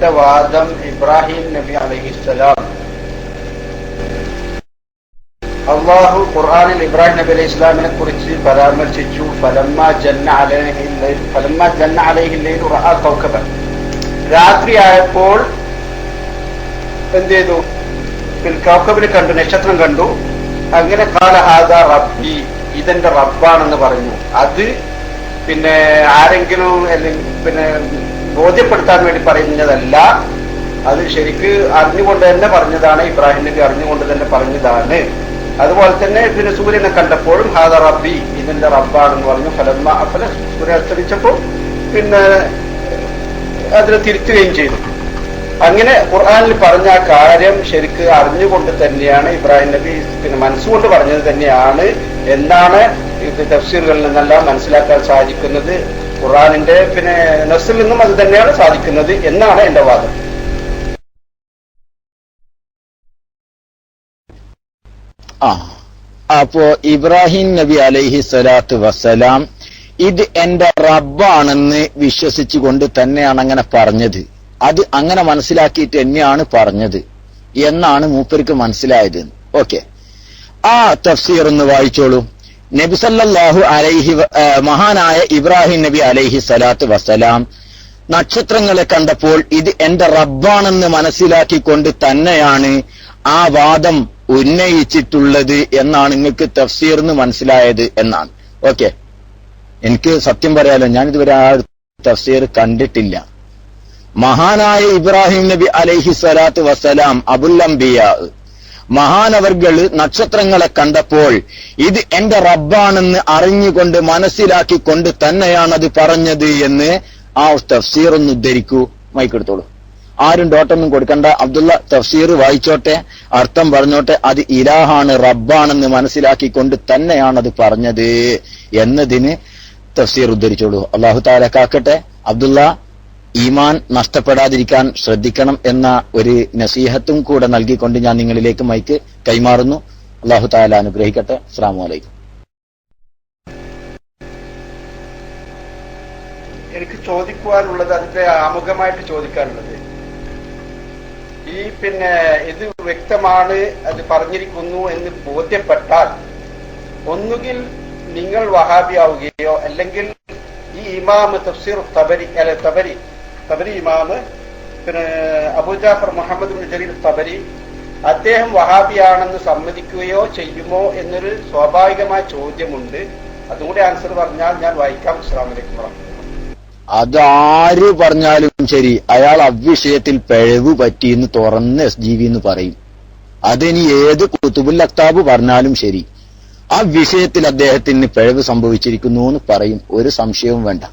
എന്റെ വാദം ഇബ്രാഹിം നബി അലൈഹിസ്സലാം അള്ളാഹു ഖുർആനിൽ ഇബ്രാഹിം നബി അലൈഹി ഇസ്ലാമിനെ കുറിച്ച് പരാമർശിച്ചു. ഫലമ്മാ ജന്ന അലൈഹി ലൈലു റഅ കൗകബൻ. രാത്രിയായപ്പോൾ എന്ത് ചെയ്തു? കൗകബിനെ കണ്ടു, നക്ഷത്രം കണ്ടു. അങ്ങനെ ഖാല ഹാദാ റബ്ബി, ഇതെന്റെ റബ്ബാണെന്ന് പറഞ്ഞു. അത് പിന്നെ ആരെങ്കിലും പിന്നെ ബോധ്യപ്പെടുത്താൻ വേണ്ടി പറയുന്നതല്ല, അത് ശരിക്ക് അറിഞ്ഞുകൊണ്ട് തന്നെ പറഞ്ഞതാണ്. ഇബ്രാഹിം നബി അറിഞ്ഞുകൊണ്ട് തന്നെ പറഞ്ഞതാണ്. അതുപോലെ തന്നെ പിന്നെ സൂര്യനെ കണ്ടപ്പോഴും ഹാദാ റബ്ബി, ഇതിന്റെ റബ്ബാണെന്ന് പറഞ്ഞു. ഫലമ്മ അഫല, സൂര്യൻ അസ്തമിച്ചപ്പോൾ പിന്നെ അതിനെ തിരുത്തുകയും ചെയ്തു. അങ്ങനെ ഖുർആനിൽ പറഞ്ഞ ആ കാര്യം ശരിക്ക് അറിഞ്ഞുകൊണ്ട് തന്നെയാണ് ഇബ്രാഹിം നബി പിന്നെ മനസ്സുകൊണ്ട് പറഞ്ഞത് തന്നെയാണ് എന്നാണ് തഫ്സീറുകളിൽ നിന്നെല്ലാം മനസ്സിലാക്കാൻ സാധിക്കുന്നത്. ഖുർആനിന്റെ പിന്നെ നസ്സിൽ നിന്നും അത് തന്നെയാണ് സാധിക്കുന്നത് എന്നാണ് എന്റെ വാദം. അപ്പോ ഇബ്രാഹിം നബി അലൈഹി സ്വലാത്തു വസ്സലാം ഇത് എന്റെ റബ്ബാണെന്ന് വിശ്വസിച്ചുകൊണ്ട് തന്നെയാണ് അങ്ങനെ പറഞ്ഞത്. അത് അങ്ങനെ മനസ്സിലാക്കിയിട്ട് തന്നെയാണ് പറഞ്ഞത് എന്നാണ് മൂപ്പർക്ക് മനസ്സിലായത്. ഓക്കെ, ആ തഫ്സീർ ഒന്ന് വായിച്ചോളൂ. നബി സല്ലല്ലാഹു അലൈഹി മഹാനായ ഇബ്രാഹിം നബി അലൈഹി സ്വലാത്തു വസ്സലാം നക്ഷത്രങ്ങളെ കണ്ടപ്പോൾ ഇത് എന്റെ റബ്ബാണെന്ന് മനസ്സിലാക്കിക്കൊണ്ട് തന്നെയാണ് ആ വാദം ഉന്നയിച്ചിട്ടുള്ളത് എന്നാണ് നിങ്ങൾക്ക് തഫ്സീർന്ന് മനസ്സിലായത് എന്നാണ്. ഓക്കെ, എനിക്ക് സത്യം പറയാലോ, ഞാനിതുവരെ ആ തഫ്സീർ കണ്ടിട്ടില്ല. മഹാനായ ഇബ്രാഹിം നബി അലൈഹി സ്വലാത്തു വസ്സലാം അബുൽ അംബിയാ മഹാനവർകള് നക്ഷത്രങ്ങളെ കണ്ടപ്പോൾ ഇത് എന്റെ റബ്ബാണെന്ന് അറിഞ്ഞുകൊണ്ട് മനസ്സിലാക്കിക്കൊണ്ട് തന്നെയാണ് അത് പറഞ്ഞത് എന്ന് ആ തഫ്സീർ ഒന്ന് ഉദ്ധരിക്കൂ. മൈക്കെടുത്തോളൂ. ആരും ഡോട്ടൊന്നും കൊടുക്കണ്ട. അബ്ദുള്ള തഫ്സീർ വായിച്ചോട്ടെ, അർത്ഥം പറഞ്ഞോട്ടെ. അത് ഇലാഹാണ്, റബ്ബാണെന്ന് മനസ്സിലാക്കിക്കൊണ്ട് തന്നെയാണത് പറഞ്ഞത് എന്നതിന് തഫ്സീർ ഉദ്ധരിച്ചോളൂ. അള്ളാഹു തആല കാക്കട്ടെ. അബ്ദുള്ള, ഈമാൻ നഷ്ടപ്പെടാതിരിക്കാൻ ശ്രദ്ധിക്കണം എന്ന ഒരു നസീഹത്തും കൂടെ നൽകിക്കൊണ്ട് ഞാൻ നിങ്ങളിലേക്ക് മൈക്ക് കൈമാറുന്നു. അള്ളാഹു തആല അനുഗ്രഹിക്കട്ടെ. അസ്സലാമു അലൈക്കും. എനിക്ക് ചോദിക്കുവാനുള്ളത്, അതിന്റെ ആമുഖമായിട്ട് ചോദിക്കാനുള്ളത്, ഈ പിന്നെ ഇത് വ്യക്തമാണ്, അത് പറഞ്ഞിരിക്കുന്നു എന്ന് ബോധ്യപ്പെട്ടാൽ ഒന്നുകിൽ നിങ്ങൾ വഹാബിയാവുകയോ അല്ലെങ്കിൽ ഈ ഇമാം തഫ്സീർ തബരി ഇമാമ് പിന്നെ അബൂ ജാഫർ മുഹമ്മദ് ബിൻ ജരീർ തബരി അദ്ദേഹം വഹാബിയാണെന്ന് സമ്മതിക്കുകയോ ചെയ്യുമോ എന്നൊരു സ്വാഭാവികമായ ചോദ്യമുണ്ട്. അതും കൂടി ആൻസർ പറഞ്ഞാൽ ഞാൻ വായിക്കാം. അസ്സലാമു അലൈക്കും വറഹ്മത്തുള്ളാഹി. അതാര് പറഞ്ഞാലും ശരി, അയാൾ അവിഷയത്തിൽ പിഴവ് പറ്റിയെന്ന് തുറന്ന് SGV എന്ന് പറയും. അതിനി ഏത് കുതുബുൽ അക്താബ് പറഞ്ഞാലും ശരി, ആ വിഷയത്തിൽ അദ്ദേഹത്തിന് പിഴവ് സംഭവിച്ചിരിക്കുന്നു എന്ന് പറയും. ഒരു സംശയവും വേണ്ട.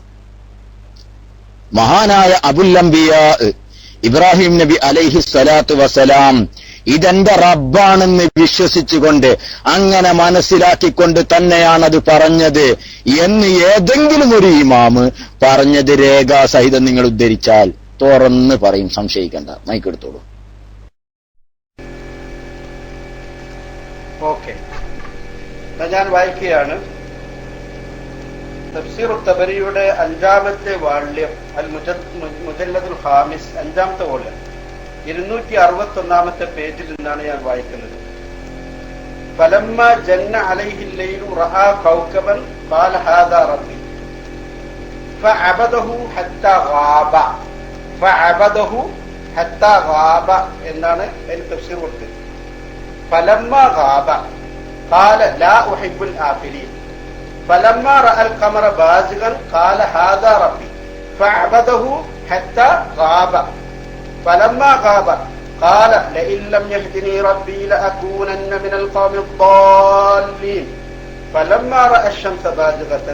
മഹാനായ അബുൽ അംബിയാ ഇബ്രാഹിം നബി അലൈഹി സ്വലാത്തു വസ്സലാം ഇതെന്റെ റബ്ബാണെന്ന് വിശ്വസിച്ചുകൊണ്ട് അങ്ങനെ മനസ്സിലാക്കിക്കൊണ്ട് തന്നെയാണത് പറഞ്ഞത് എന്ന് ഏതെങ്കിലും ഒരു ഇമാമ് പറഞ്ഞത് രേഖാസഹിതം നിങ്ങൾ ഉദ്ധരിച്ചാൽ തുറന്ന് പറയും, സംശയിക്കണ്ട. മൈക്കെടുത്തോളൂ. ഓക്കെ, ഞാൻ വായിക്കുകയാണ്. തഫ്സീർ തബരിയുടെ 5ാമത്തെ വാള്യം അൽ മുജല്ലദുൽ ഖാമിസ്, 5ാമത്തെ വോള്യം 261ാമത്തെ പേജിൽ നിന്നാണ് ഞാൻ വായിക്കുന്നത്. ഫലമ്മ ജന്ന അലൈഹിൽ ലൈലു റഅ കൗകബൻ ഖാല ഹാദാ റബ്ബി ഫഅബദഹു ഹത്താ ഗാബ. ഫഅബദഹു ഹത്താ ഗാബ എന്നാണ് അതിന് തഫ്സീർ കൊടുത്തത്. ഫലമ്മ ഗാബ ഖാല ലാ ഉഹിബ്ബുൽ ആഫിലീൻ. فلما رأى القمر بازغا قال هذا ربي فعبده حتى غاب. فلما غاب قال لئن لم يهدني ربي لأكونن من القوم الضالين. فلما رأى الشمس بازغة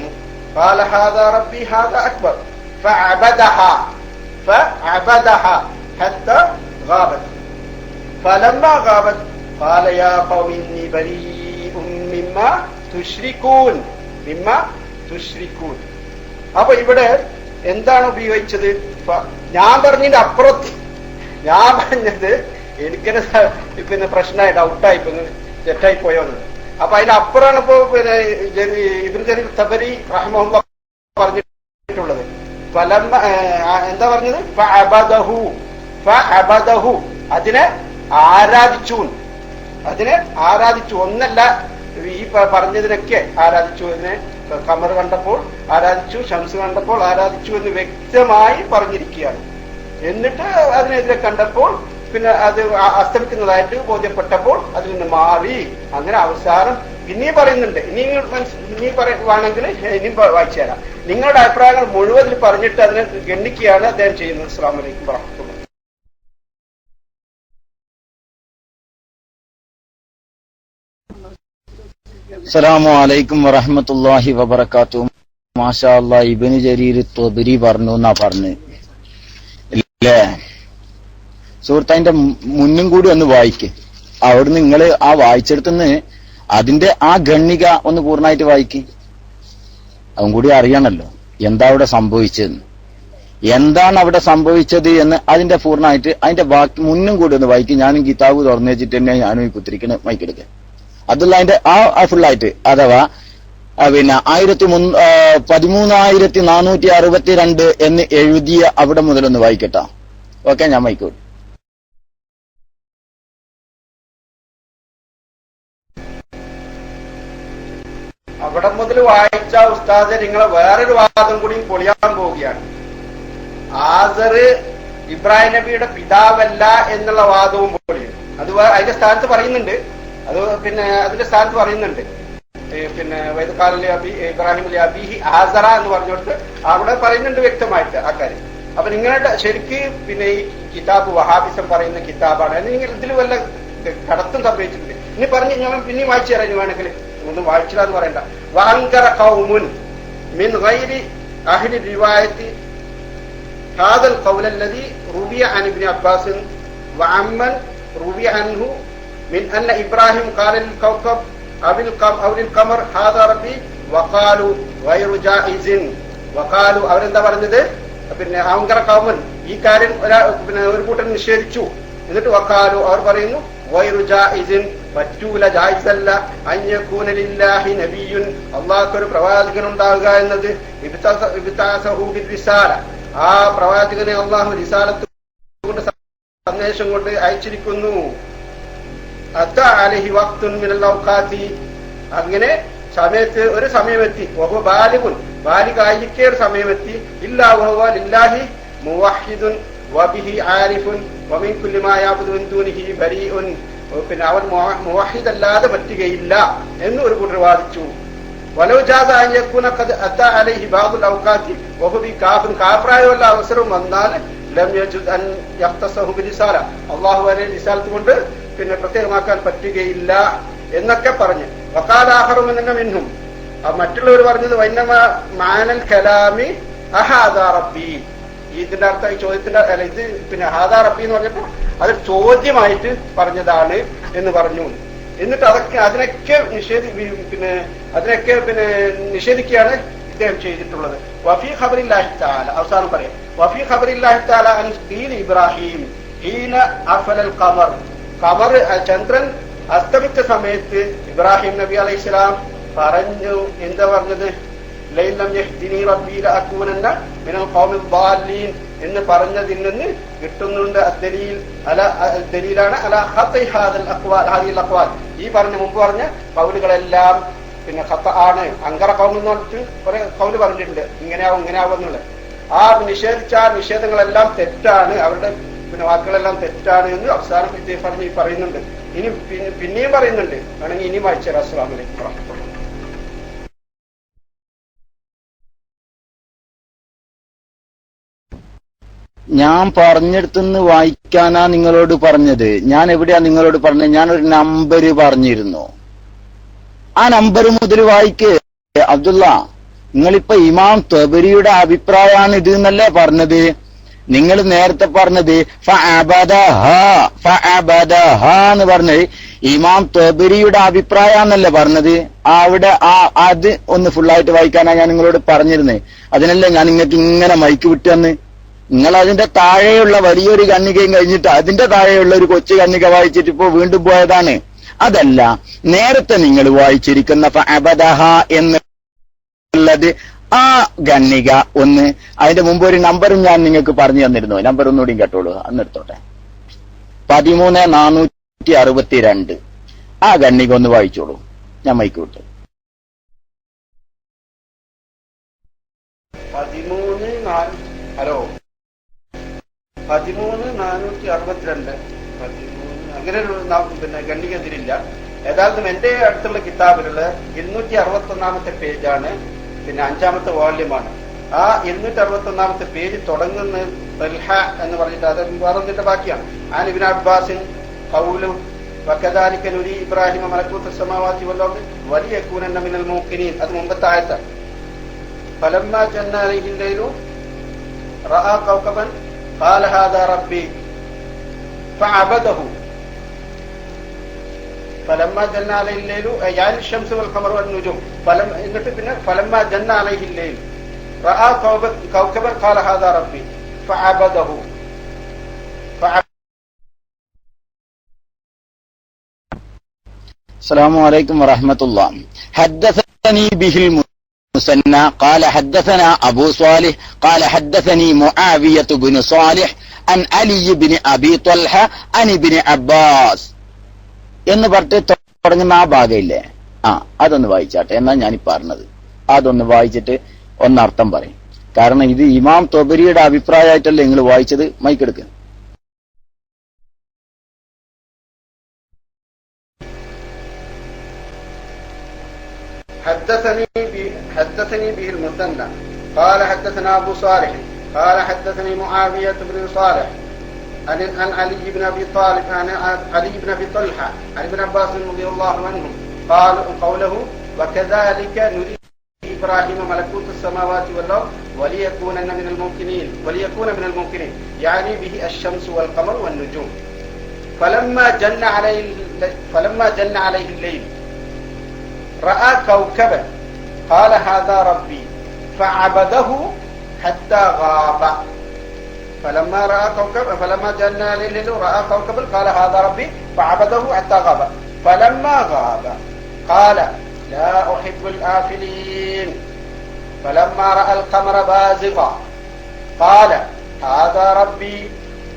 قال هذا ربي هذا أكبر فعبدها حتى غابت. فلما غابت قال يا قوم إني بريء مما تشركون. അപ്പൊ ഇവിടെ എന്താണ് ഉപയോഗിച്ചത്? ഞാൻ പറഞ്ഞതിന്റെ അപ്പുറത്ത് ഞാൻ പറഞ്ഞത് എനിക്കന്നെ പിന്നെ പ്രശ്നമായി, ഡൗട്ടായി, തെറ്റായി പോയോന്ന്. അപ്പൊ അതിന്റെ അപ്പുറമാണ് ഇപ്പോ പിന്നെ ഇബ്നു ജരീർ തബരി റഹ്മഹുല്ലാഹ് പറഞ്ഞിട്ടുള്ളത്. എന്താ പറഞ്ഞത്? ഫഅബദഹു ഫഅബദഹു, അതിനെ ആരാധിച്ചു. ഒന്നല്ല, ഈ പറഞ്ഞതിനൊക്കെ ആരാധിച്ചു. അതിനെ ഖമർ കണ്ടപ്പോൾ ആരാധിച്ചു, ശംസ് കണ്ടപ്പോൾ ആരാധിച്ചു എന്ന് വ്യക്തമായി പറഞ്ഞിരിക്കുകയാണ്. എന്നിട്ട് അതിനെതിരെ കണ്ടപ്പോൾ പിന്നെ അത് അസ്തമിക്കുന്നതായിട്ട് ബോധ്യപ്പെട്ടപ്പോൾ അതിൽ നിന്ന് മാറി. അങ്ങനെ അവസാനം ഇനിയും പറയുന്നുണ്ട്. ഇനി പറയുവാണെങ്കിൽ ഇനിയും വായിച്ചു തരാം. നിങ്ങളുടെ അഭിപ്രായങ്ങൾ മുഴുവൻ പറഞ്ഞിട്ട് അതിനെ ഗണ്ണിക്കുകയാണ് അദ്ദേഹം ചെയ്യുന്നത്. അസ്സലാമു അലൈക്കും വറഹ്മത്തുള്ളാഹി. അസ്സലാമു അലൈക്കും വറഹ്മത്തുള്ളാഹി വബറകാതുഹു. മാഷാ അല്ലാഹ്, ഇബ്നു ജരീർ ത്വബരി പറഞ്ഞു എന്നാ പറഞ്ഞു അല്ലേ സുഹൃത്ത്? അതിന്റെ മുന്നും കൂടി ഒന്ന് വായിക്ക്. അവിടുന്ന് നിങ്ങൾ ആ വായിച്ചെടുത്തുനിന്ന് അതിന്റെ ആ ഗണ്ണിക ഒന്ന് പൂർണ്ണമായിട്ട് വായിക്ക്. അതും കൂടി അറിയണല്ലോ എന്താ അവിടെ സംഭവിച്ചതെന്ന്, എന്താണ് അവിടെ സംഭവിച്ചത് എന്ന്. അതിന്റെ പൂർണ്ണമായിട്ട് അതിന്റെ ബാക്കി മുന്നും കൂടി ഒന്ന് വായിക്കും. ഞാനും കിതാബ് തുറന്നു വെച്ചിട്ട് തന്നെ ഞാനും ഈ കുത്തിരിക്കണ മൈക്കെടുക്കുക. അതുള്ള അതിന്റെ ആ ഫുള്ളായിട്ട്, അഥവാ പിന്നെ 13,462 എന്ന് എഴുതിയ അവിടെ മുതലൊന്ന് വായിക്കട്ടോ. ഓക്കെ, ഞാൻ മൈക്കോട്ടെ. അവിടെ മുതൽ വായിച്ച ഉസ്താദ് നിങ്ങളെ വേറൊരു വാദം കൂടി പൊളിയാൻ പോവുകയാണ്. ആസർ ഇബ്രാഹിം നബിയുടെ പിതാവല്ല എന്നുള്ള വാദവും പൊളിയും. അത് അതിന്റെ സ്ഥാനത്ത് പറയുന്നുണ്ട്. അത് പിന്നെ അതിന്റെ സ്ഥാനത്ത് പറയുന്നുണ്ട്. പിന്നെ വൈദ്യകാലിലെ ഇബ്രാഹിം അബിഹി ആസറ എന്ന് പറഞ്ഞുകൊണ്ട് അവിടെ പറയുന്നുണ്ട് വ്യക്തമായിട്ട് ആ കാര്യം. അപ്പൊ നിങ്ങളുടെ ശരിക്ക് പിന്നെ ഈ കിതാബ് വഹാബിസം പറയുന്ന കിതാബാണ്. നിങ്ങൾ ഇതിൽ വല്ല കടത്തും സംഭവിച്ചിട്ടുണ്ട്. ഇനി പറഞ്ഞ് ഞാൻ പിന്നെയും വായിച്ചു തരാം. ഇനി വേണമെങ്കിൽ ഒന്നും വായിച്ചില്ലാന്ന് പറയണ്ട. വഅൻകറ ഖൗമുൻ മിൻ ഗൈരി അഹ്ലി റിവായത്തി ഹാദൽ ഖൗല അല്ലദി റുവിയ അൻ ഇബ്നു അബ്ബാസ് വഅമ്മൻ റുവിയ അൻഹു മിൻ അന്ന ഇബ്രാഹിം ഖാല ലിൽ കൗകബ് ഔ ലിൽ ഖമർ ഹാദാ റബ്ബി വഖാലു ഗൈറു ജായിസിൻ. വഖാലു, അവരെന്താ പറഞ്ഞത്? പിന്നെ അൻകറ ഖൗമുൻ, ഈ കാര്യം പിന്നെ ഒരു കൂട്ടർ നിഷേധിച്ചു. എന്നിട്ട് വഖാലു, അവർ പറയുന്നു ഗൈറു ജായിസിൻ, പറ്റൂല, ജായിസല്ല. അൻയകൂന ലില്ലാഹി നബിയ്യുൻ, അല്ലാഹുവിന് ഒരു പ്രവാചകൻ ഉണ്ടാവുക എന്നത് ഇബ്താസഹു ബിൽ റിസാല, ആ പ്രവാചകനെ അല്ലാഹു റിസാലത്ത് കൊണ്ട് സന്ദേശം കൊണ്ട് അയച്ചിരിക്കുന്നു. അത്താ അലൈഹി വഖ്തുൻ മിനൽ ഔഖാതി, അങ്ങനെ സമയത്ത് ഒരു സമയമെത്തി. വഹുവ ബാലിഗുൻ, ബാലിഗായിരിക്കെ ഒരു സമയമെത്തി. ഇല്ലാ വഹുവ ലില്ലാഹി മുവഹിദുൻ വബിഹി ആരിഫുൻ വമിൻ കുല്ലി മാ യഅബുദു മിൻ ദൂനിഹി ബരീഉൻ, പിന്നെ അവൻ മുവഹിദ് അല്ലാതെ പറ്റുകയില്ല എന്ന് ഒരു കൂട്ടർ വാദിച്ചു. വലൗ ജാസ അൻ യകൂന ഖദ് അത്താ അലൈഹി ബാദുൽ ഔഖാതി വഹുവ കാഫിൻ, കാഫിറായുള്ള അവസരം വന്നാൽ ലം യജുദ് അൻ യഖ്തസഹു ബിരിസാല, അല്ലാഹു വരെ റിസാലത്ത് കൊണ്ട് പിന്നെ പ്രത്യേകമാക്കാൻ പറ്റുകയില്ല എന്നൊക്കെ പറഞ്ഞ്. വഖാല ആഖറു മിൻഹും, മറ്റുള്ളവർ പറഞ്ഞത് വൈന്നമ മാനൽ കലാമി അഹാദാ റബ്ബി, ഇതിന്റെ അർത്ഥം ഈ ചോദ്യത്തിന്റെ അല്ല, ഇത് പിന്നെ ഹാദാ റബ്ബി എന്ന് പറഞ്ഞപ്പോ അത് ചോദ്യമായിട്ട് പറഞ്ഞതാണ് എന്ന് പറഞ്ഞു. എന്നിട്ട് അതിനൊക്കെ നിഷേധിക്കുകയാണ് ഇദ്ദേഹം ചെയ്തിട്ടുള്ളത്. വഫീ ഖബറില്ലാഹി തആല, അവസാനം പറയാം, വഫീ ഖബറില്ലാഹി തആല അൻ ഖീല ഇബ്രാഹിം ഹീന അഫലൽ ഖമർ, ഖമർ ചന്ദ്രൻ അസ്തമിച്ച സമയത്ത് ഇബ്രാഹിം നബി അലൈഹിസ്സലാം പറഞ്ഞു, എന്താ പറഞ്ഞത്? ലൈലം യഹ്ദിനി റബ്ബി ലഅകൂനന്ന മിനൽ ഖൗമിൽ ളാലീൻ എന്ന് പറഞ്ഞതിൽ നിന്ന് കിട്ടുന്നുണ്ട്. ദലീലാണ് അല ഖത്ഇ ഹാദൽ അഖ്വാൽ, ഹാദിൽ അഖ്വാൽ, ഈ പറഞ്ഞ മുമ്പ് പറഞ്ഞ ഖൗലുകളെല്ലാം പിന്നെ ഖത്ത ആണ്. അങ്കറ ഖൗം എന്ന് പറഞ്ഞിട്ട് കുറെ ഖൗല് പറഞ്ഞിട്ടുണ്ട്, ഇങ്ങനെയാവും ഇങ്ങനെയാവും എന്നുള്ളത്. ആ നിഷേധിച്ച നിഷേധങ്ങളെല്ലാം തെറ്റാണ്, അവരുടെ പിന്നെ വാക്കുകളെല്ലാം തെറ്റാണ് എന്ന് അവസാനം ഇദ്ദേഹം പറഞ്ഞ് പറയുന്നുണ്ട്. ഇനി പിന്നെയും പറയുന്നുണ്ട്, വേണമെങ്കിൽ ഇനിയും വായിച്ചു തരാം. അസ്സലാമു അലൈക്കും വറഹ്മത്തുള്ളാഹി. ഞാൻ പറഞ്ഞെടുത്തുനിന്ന് വായിക്കാനാ നിങ്ങളോട് പറഞ്ഞത്. ഞാൻ എവിടെയാ നിങ്ങളോട് പറഞ്ഞത്? ഞാനൊരു നമ്പർ പറഞ്ഞിരുന്നു, ആ നമ്പർ മുതൽ വായിക്ക്. അബ്ദുള്ള, നിങ്ങളിപ്പോ ഇമാം ത്വബരിയുടെ അഭിപ്രായമാണ് ഇത് എന്നല്ലേ പറഞ്ഞത്? നിങ്ങൾ നേരത്തെ പറഞ്ഞത് ഫഅബദഹ എന്ന് പറഞ്ഞത് ഇമാം ത്വബരിയുടെ അഭിപ്രായമാണെന്നല്ലേ പറഞ്ഞത്? അവിടെ അത് ഒന്ന് ഫുള്ളായിട്ട് വായിക്കാനാ ഞാൻ നിങ്ങളോട് പറഞ്ഞിരുന്നത്. അതിനല്ലേ ഞാൻ നിങ്ങൾക്ക് ഇങ്ങനെ മൈക്ക് വിട്ടു തന്ന്. നിങ്ങൾ അതിന്റെ താഴെയുള്ള വലിയൊരു കണ്ണികയും കഴിഞ്ഞിട്ട് അതിന്റെ താഴെയുള്ള ഒരു കൊച്ചു കണ്ണിക വായിച്ചിട്ട് ഇപ്പോ വീണ്ടും പോയതാണ്. അതല്ല, നേരത്തെ നിങ്ങൾ വായിച്ചിരിക്കുന്ന ഫഅബദഹ എന്നുള്ളത് ആ ഗണ്ണിക ഒന്ന്, അതിന്റെ മുമ്പ് ഒരു നമ്പറും ഞാൻ നിങ്ങൾക്ക് പറഞ്ഞു തന്നിരുന്നു. നമ്പർ ഒന്നുകൂടിയും കേട്ടോളൂ, അന്നെടുത്തോട്ടെ. 13,462. ആ ഗണ്ണിക ഒന്ന് വായിച്ചോളൂ. ഞാൻ മൈക്ക് വിട്ടു. 13,462 അങ്ങനെ ഒരു ഗണ്ണിക ഇതിലില്ല. ഏതായാലും എന്റെ അടുത്തുള്ള കിതാബിലുള്ള 261 പേജാണ്, 5ാമത്തെ വോള്യമാണ്. ആ 261 പേജ് തുടങ്ങുന്ന തൽഹ എന്ന് പറഞ്ഞിട്ട് അത് പറഞ്ഞിട്ട് ബാക്കിയാണ്. ആൻ ഇബ്നു അബ്ബാസിൻ ഖൗലു വകദാലിക നുരി ഇബ്രാഹിമ മലകൂത സമാവാതി വൽ അർദ് വലിയകൂനന്ന മിനൽ മൂഖിനീൻ. അത് മുമ്പത്തെ ആയത്താണ്. ഫലമ്മാ ജന്ന അലൈഹിൽ ലൈലു റഅ കൗകബൻ ഖാല ഹാദാ റബ്ബി ഫഅബദഹു. ഫലമ്മ ജന്ന അലൈഹിൽ ലൈലു യാനി ശംസു വൽ ഖമറു വൻ നുജൂം. എന്നിട്ട് പിന്നെ ഫലമ്മ ജന്ന അലൈഹിൽ ലൈലു റഅ കൗകബൻ ഖാല ഹാദാ റബ്ബി ഫഅബദഹു. السلام عليكم ورحمة الله. حدثني به المثنى قال حدثنا أبو صالح قال حدثني معاوية بن صالح عن علي بن أبي طلحة عن ابن عباس എന്ന് പറഞ്ഞിട്ട് തുടങ്ങുന്ന ആ ഭാഗമില്ലേ, അതൊന്ന് വായിച്ചാട്ടെ. എന്നാ ഞാനീ പറഞ്ഞത് അതൊന്ന് വായിച്ചിട്ട് ഒന്നർത്ഥം പറയും. കാരണം ഇത് ഇമാം തൊബരിയുടെ അഭിപ്രായമായിട്ടല്ലേ നിങ്ങൾ വായിച്ചത്. മൈക്കെടുക്കുക. حدثني به المثنى قال حدثنا أبو صالح قال حدثني معاوية بن صالح عن علي بن أبي طالب عن علي بن أبي طلحة عن ابن عباس رضي الله عنه قال قوله وكذلك نري إبراهيم ملكوت السماوات والأرض وليكون من الممكنين يعني به الشمس والقمر والنجوم. فلما جن عليه الليل رأى كوكبا قال هذا ربي فعبده حتى غاب. فلما جن عليه الليل رأى كوكبا قال هذا ربي فعبده حتى غاب. فلما غاب قال لا أحب الآفلين. فلما رأى القمر بازغا قال هذا ربي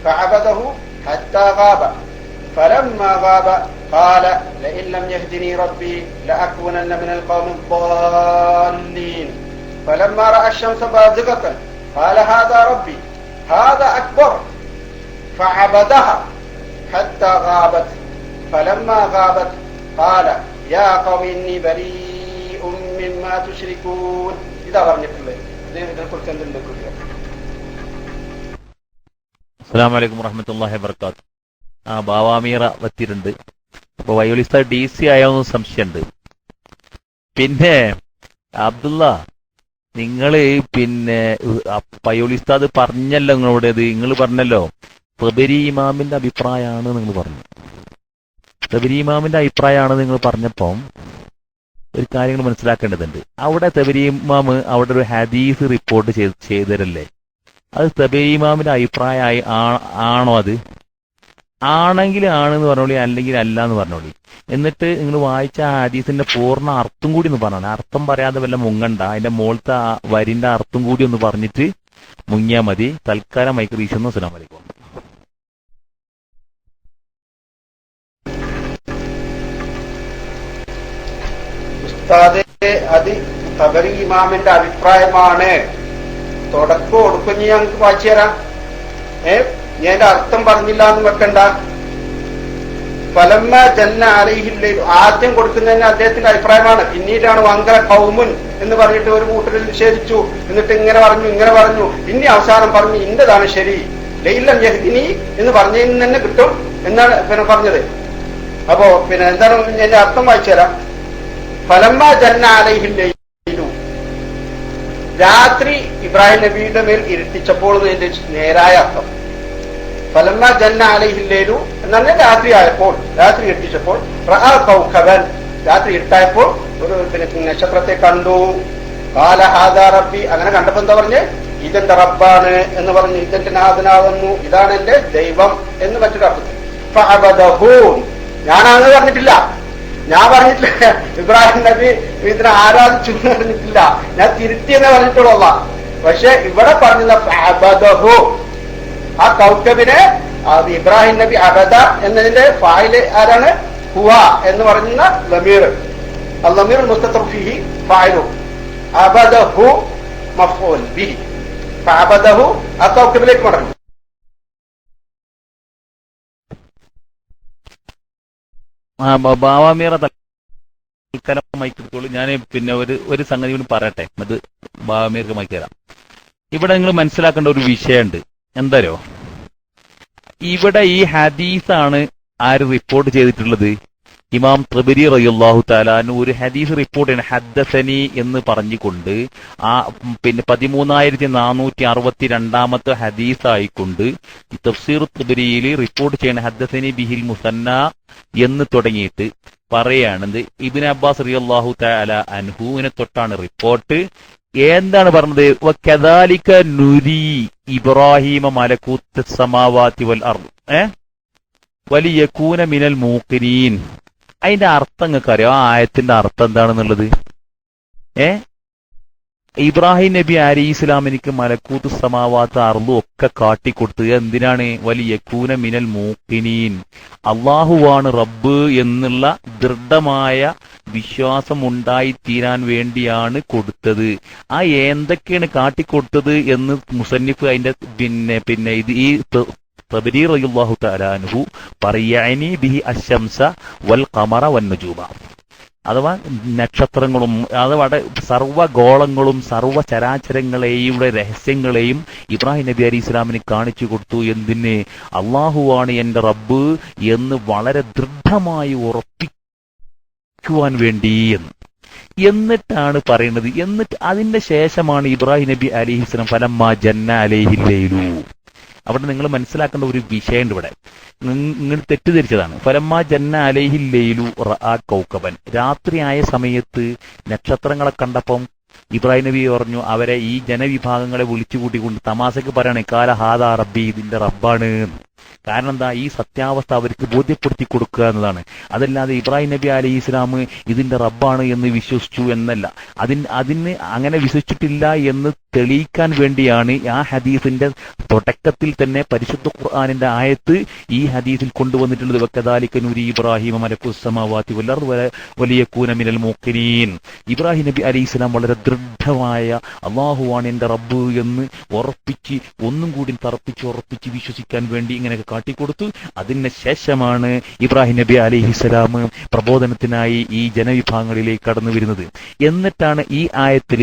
فعبده حتى غاب. فلما غاب قال لئن لم يهدني ربي لأكونن من القوم الضالين. فلما رأى الشمس بازغة قال هذا ربي هذا أكبر فعبدها حتى غابت. فلما غابت قال يا قوم إني بريء مما تشركون. إذا പറഞ്ഞിട്ടുള്ളത് ഇതിനെക്കുറിച്ച് എന്തുണ്ട്? അസ്സലാമു അലൈക്കും വറഹ്മത്തുള്ളാഹി വബറകാതുഹു. ബാവാമീറ വത്തിയിട്ടുണ്ട്. അപ്പൊ വയോലിസ്ത DC ആയോന്ന് സംശയമുണ്ട്. പിന്നെ അബ്ദുള്ള, നിങ്ങള് വയോലിസ്താദ് പറഞ്ഞല്ലോ നിങ്ങളോടേത്, നിങ്ങൾ പറഞ്ഞല്ലോ തബരി ഇമാമിന്റെ അഭിപ്രായമാണ് നിങ്ങൾ പറഞ്ഞു. തബരി ഇമാമിന്റെ അഭിപ്രായമാണ് നിങ്ങൾ പറഞ്ഞപ്പം ഒരു കാര്യങ്ങൾ മനസ്സിലാക്കേണ്ടതുണ്ട്. അവിടെ തബരി ഇമാം അവിടെ ഒരു ഹദീസ് റിപ്പോർട്ട് ചെയ്തരല്ലേ, അത് തബരി ഇമാമിന്റെ അഭിപ്രായമായി ആണോ? അത് ആണെങ്കിൽ ആണെന്ന് പറഞ്ഞോളി, അല്ലെങ്കിൽ അല്ല എന്ന് പറഞ്ഞോളി. എന്നിട്ട് നിങ്ങൾ വായിച്ച ഹദീസിന്റെ പൂർണ്ണ അർത്ഥം കൂടി ഒന്ന് പറഞ്ഞാൽ, അർത്ഥം പറയാതെ വല്ല മുങ്ങണ്ട, അതിന്റെ മുകളിലത്തെ വരിന്റെ അർത്ഥം കൂടി ഒന്ന് പറഞ്ഞിട്ട് മുങ്ങിയാൽ മതി. തൽക്കാലം മൈക്ക് റീഷെന്ന്. അസ്സലാമു അലൈക്കും. ഉസ്താദേ, അത് തബരി ഇമാമിന്റെ അഭിപ്രായമാണ്. തുടക്കം ഒടുക്കം ഞങ്ങൾക്ക് വായിച്ചു തരാം. ഞാൻ എന്റെ അർത്ഥം പറഞ്ഞില്ല എന്ന് വെക്കണ്ട. ഫലമ്മ ജന്ന അലൈഹിൽ ആദ്യം കൊടുക്കുന്നതിന് അദ്ദേഹത്തിന്റെ അഭിപ്രായമാണ്. പിന്നീടാണ് വങ്കര കൗമുൻ എന്ന് പറഞ്ഞിട്ട് ഒരു കൂട്ടരിൽ നിഷേധിച്ചു. എന്നിട്ട് ഇങ്ങനെ പറഞ്ഞു പിന്നെ അവസാനം പറഞ്ഞു ഇന്റേതാണ് ശരി, ലൈലം യഹ്ദിനി എന്ന് പറഞ്ഞതിൽ നിന്ന് തന്നെ കിട്ടും എന്നാണ് പറഞ്ഞത്. അപ്പോ എന്താണ് എന്റെ അർത്ഥം വായിച്ചു തരാം. ഫലമ്മ ജന്ന അലൈഹിൽ രാത്രി ഇബ്രാഹിം നബിയുടെ മേൽ ഇരുട്ടിച്ചപ്പോൾ എന്റെ നേരായ അർത്ഥം. ഫലമ്മ ജന്ന അലൈഹില്ലേലു എന്നാണ് രാത്രി ഇരുട്ടിച്ചപ്പോൾ റഅ കൗകബൻ, രാത്രി ഇരുട്ടായപ്പോൾ ഒരു നക്ഷത്രത്തെ കണ്ടു. ഖാല ഹാദാ റബ്ബി, അങ്ങനെ കണ്ടപ്പോ എന്താ പറഞ്ഞ്, ഇതെന്റെ റബ്ബാണ് എന്ന് പറഞ്ഞു, ഇതെന്റെ നാഥനാകുന്നു, ഇതാണ് എന്റെ ദൈവം എന്ന് മറ്റൊരു അർത്ഥത്തിൽ. ഫഅബദഹു, ഞാനങ്ങനെ പറഞ്ഞിട്ടില്ല. ഞാൻ പറഞ്ഞിട്ടില്ല ഇബ്രാഹിം നബി ഇതിനെ ആരാധിച്ചു എന്ന് പറഞ്ഞിട്ടില്ല, ഞാൻ തിരുത്തിയെന്നേ പറഞ്ഞിട്ടുള്ള. പക്ഷെ ഇവിടെ പറഞ്ഞ ഫഅബദഹു, ആ കൗക്കബിനെ ഇബ്രാഹിം നബി അബദ എന്നതിന്റെ ഫായില് ആരാണ്? ഹുവ എന്ന് പറയുന്ന ലമീർ, അൽ-ലമീർ മുസ്തതർ ഫീഹി ഫായിലു, അബദഹു മഫ്ഊൽ ബിഹി, ഫഅബദഹു ആ കൗക്കബിലേക്ക് മടങ്ങി. ബാവാമീറ തൽക്കാലം മൈക്കെടുത്തോളൂ. ഞാൻ പിന്നെ ഒരു സംഗതി കൂടി പറയട്ടെ, അത് ബാവാമീർക്ക് മൈക്ക് തരാം. ഇവിടെ നിങ്ങൾ മനസ്സിലാക്കേണ്ട ഒരു വിഷയമുണ്ട്. എന്താരോ, ഇവിടെ ഈ ഹദീസാണ് ആര് റിപ്പോർട്ട് ചെയ്തിട്ടുള്ളത്? ഇമാം ത്രിബരി റളിയല്ലാഹു തആല അൻഹു ഒരു ഹദീസ് റിപ്പോർട്ട് ചെയ്യണം, ഹദ്ദസനി എന്ന് പറഞ്ഞുകൊണ്ട് ആ പിന്നെ 13462 ഹദീസായിക്കൊണ്ട് തഫ്സീർ ത്രിബരിയിൽ റിപ്പോർട്ട് ചെയ്യണ ഹദ്ദസനി ബിഹിൽ മുസന്ന എന്ന് തുടങ്ങിയിട്ട് പറയാണെന്ന് ഇബ്നു അബ്ബാസ് റളിയല്ലാഹു തആല അൻഹുവിനെ തൊട്ടാണ് റിപ്പോർട്ട്. എന്താണ് പറഞ്ഞത്? വകദാലിക നുരി ഇബ്രാഹിമ മലകൂത്ത് സമാവാതി വൽ അർദ് വലിയകൂന മിനൽ മൂഖിനീൻ. അതിന്റെ അർത്ഥം നിങ്ങൾക്ക് അറിയാം? ആ ആയത്തിന്റെ അർത്ഥം എന്താണെന്നുള്ളത്? ഇബ്രാഹിം നബി അലൈഹി ഇസ്ലാമിനിക്ക് മലക്കൂത്ത് സമാവാത്ത് അർളും ഒക്കെ കാട്ടിക്കൊടുത്തത് എന്തിനാണ്? വലിയകൂന മിനൽ മൂഖിനീൻ, അള്ളാഹുവാണ് റബ്ബ് എന്നുള്ള ദൃഢമായ വിശ്വാസം ഉണ്ടായിത്തീരാൻ വേണ്ടിയാണ് കൊടുത്തത്. ആ എന്തൊക്കെയാണ് കാട്ടിക്കൊടുത്തത് എന്ന് മുസന്നിഫ് അതിന്റെ പിന്നെ ഇത് ഈ തബരി റളിയല്ലാഹു തആല അൻഹു പറയനി ബിഹി അശംസ വൽ ഖമറ വൻ നുജൂമ, അഥവാ നക്ഷത്രങ്ങളും അഥവാ സർവ്വഗോളങ്ങളും സർവ്വ ചരാചരങ്ങളെയും രഹസ്യങ്ങളെയും ഇബ്രാഹിം നബി അലൈഹി ഇസ്ലാമിന് കാണിച്ചു കൊടുത്തു. എന്തിന്? അള്ളാഹുവാണ് എന്റെ റബ്ബ് എന്ന് വളരെ ദൃഢമായി ഉറപ്പിക്കുവാൻ വേണ്ടി എന്നിട്ടാണ് പറയുന്നത്. എന്നിട്ട് അതിന്റെ ശേഷമാണ് ഇബ്രാഹിം നബി അലൈഹി ഇസ്ലാം ഫലമ്മാ ജന്ന അലൈഹിൽ ലൈലു. അവിടെ നിങ്ങൾ മനസ്സിലാക്കേണ്ട ഒരു വിഷയമുണ്ട്. ഇവിടെ നിങ്ങൾ തെറ്റിദ്ധരിച്ചതാണ്. ഫലമ്മാ ജന്ന അലൈഹിൽ ലൈലു റഅ കൗകബൻ, രാത്രിയായ സമയത്ത് നക്ഷത്രങ്ങളെ കണ്ടപ്പം ഇബ്രാഹിം നബി പറഞ്ഞു, അവരെ ഈ ജനവിഭാഗങ്ങളെ വിളിച്ചു കൂട്ടിക്കൊണ്ട് തമാശക്ക് പറയണേ, കാല ഹാദാ റബ്ബി, ഇതിന്റെ റബ്ബാണ്. കാരണം എന്താ? ഈ സത്യാവസ്ഥ അവർക്ക് ബോധ്യപ്പെടുത്തി കൊടുക്കുക എന്നതാണ്. അതല്ലാതെ ഇബ്രാഹിം നബി അലൈഹി ഇസ്ലാം ഇതിന്റെ റബ്ബാണ് എന്ന് വിശ്വസിച്ചു എന്നല്ല. അതിന് അങ്ങനെ വിശ്വസിച്ചിട്ടില്ല എന്ന് തെളിയിക്കാൻ വേണ്ടിയാണ് ആ ഹദീസിന്റെ തുടക്കത്തിൽ തന്നെ പരിശുദ്ധ ഖുർആനിന്റെ ആയത്ത് ഈ ഹദീസിൽ കൊണ്ടുവന്നിട്ടുള്ളത്. വകദാലിക നുരി ഇബ്രാഹിമ മലക്കുസ് സമാവാതി വൽ അർദ് വലിയകൂന മിനൽ മൂഖിനീൻ. ഇബ്രാഹിം നബി അലൈഹി ഇസ്ലാം വളരെ ദൃഢമായ അള്ളാഹുവാണ് എന്റെ റബ്ബ് എന്ന് ഉറപ്പിച്ച് ഒന്നും കൂടി ഉറപ്പിച്ച് വിശ്വസിക്കാൻ വേണ്ടി ഇങ്ങനെയൊക്കെ കാട്ടിക്കൊടുത്തു. അതിന് ശേഷമാണ് ഇബ്രാഹിം നബി അലൈഹിസ്സലാം പ്രബോധനത്തിനായി ഈ ജനവിഭാഗങ്ങളിലേക്ക് കടന്നു വരുന്നത്. എന്നിട്ടാണ് ഈ ആയത്തിൽ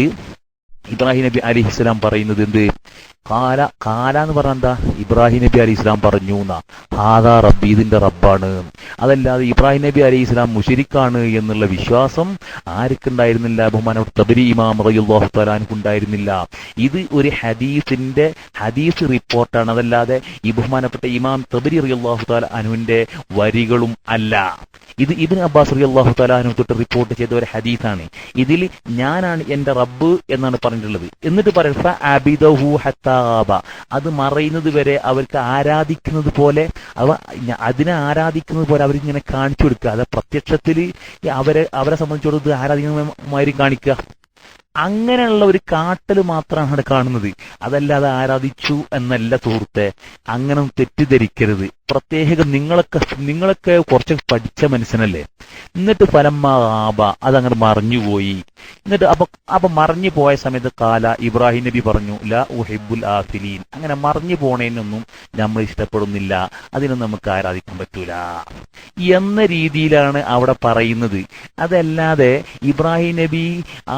ഇബ്രാഹിം നബി അലൈഹിസ്സലാം പറയുന്നത് എന്ത്? കാല എന്ന് പറഞ്ഞ എന്താ? ഇബ്രാഹിം നബി അലൈഹി ഇസ്ലാം പറഞ്ഞു ഹാദാ റബ്ബി, ഇതിന്റെ റബ്ബാണ്. അതല്ലാതെ ഇബ്രാഹിം നബി അലൈഹി ഇസ്ലാം മുശ്രിക്കാണ് എന്നുള്ള വിശ്വാസം ആർക്കുണ്ടായിരുന്നില്ല? ബഹുമാനപ്പെട്ട തബരി ഇമാം റളിയല്ലാഹു തആല അൻഹു ഉണ്ടായിരുന്നില്ല. ഇത് ഒരു ഹദീസ് റിപ്പോർട്ടാണ്. അതല്ലാതെ ഈ ബഹുമാനപ്പെട്ട ഇമാം തബരി റളിയല്ലാഹു തആല അൻഹുവിന്റെ വരികളും അല്ല. ഇത് ഇബ്നു അബ്ബാസ് റളിയല്ലാഹു തആല അൻഹു തൊട്ട് റിപ്പോർട്ട് ചെയ്ത ഒരു ഹദീസാണ്. ഇതിൽ ഞാനാണ് എന്റെ റബ്ബ് എന്നാണ് പറഞ്ഞിട്ടുള്ളത്. എന്നിട്ട് പറയുന്നത് ഫഅബിദഹു ഹത്താ, അത് മറയുന്നത് വരെ അവർക്ക് ആരാധിക്കുന്നത് പോലെ അതിനെ ആരാധിക്കുന്നത് പോലെ അവരിങ്ങനെ കാണിച്ചു കൊടുക്കുക. അത് പ്രത്യക്ഷത്തിൽ അവരെ സംബന്ധിച്ചോട് ആരാധിക്കുന്നമാതിരി കാണിക്കുക. അങ്ങനെയുള്ള ഒരു കാട്ടൽ മാത്രമാണ് കാണുന്നത്. അതല്ലാതെ ആരാധിച്ചു എന്നല്ല സുഹൃത്തെ. അങ്ങനെ തെറ്റിദ്ധരിക്കരുത്. പ്രത്യേകം നിങ്ങളൊക്കെ കുറച്ച് പഠിച്ച മനുഷ്യനല്ലേ. എന്നിട്ട് ഫലമാബ അതങ്ങനെ മറിഞ്ഞുപോയി. എന്നിട്ട് അപ്പൊ മറിഞ്ഞു പോയ സമയത്ത് കാല ഇബ്രാഹിം നബി പറഞ്ഞു ലാ ഉഹിബ്ബുൽ ആഫിലീൻ, അങ്ങനെ മറിഞ്ഞു പോണേനൊന്നും നമ്മൾ ഇഷ്ടപ്പെടുന്നില്ല, അതിനൊന്നും നമുക്ക് ആരാധിക്കാൻ പറ്റൂല എന്ന രീതിയിലാണ് അവിടെ പറയുന്നത്. അതല്ലാതെ ഇബ്രാഹിം നബി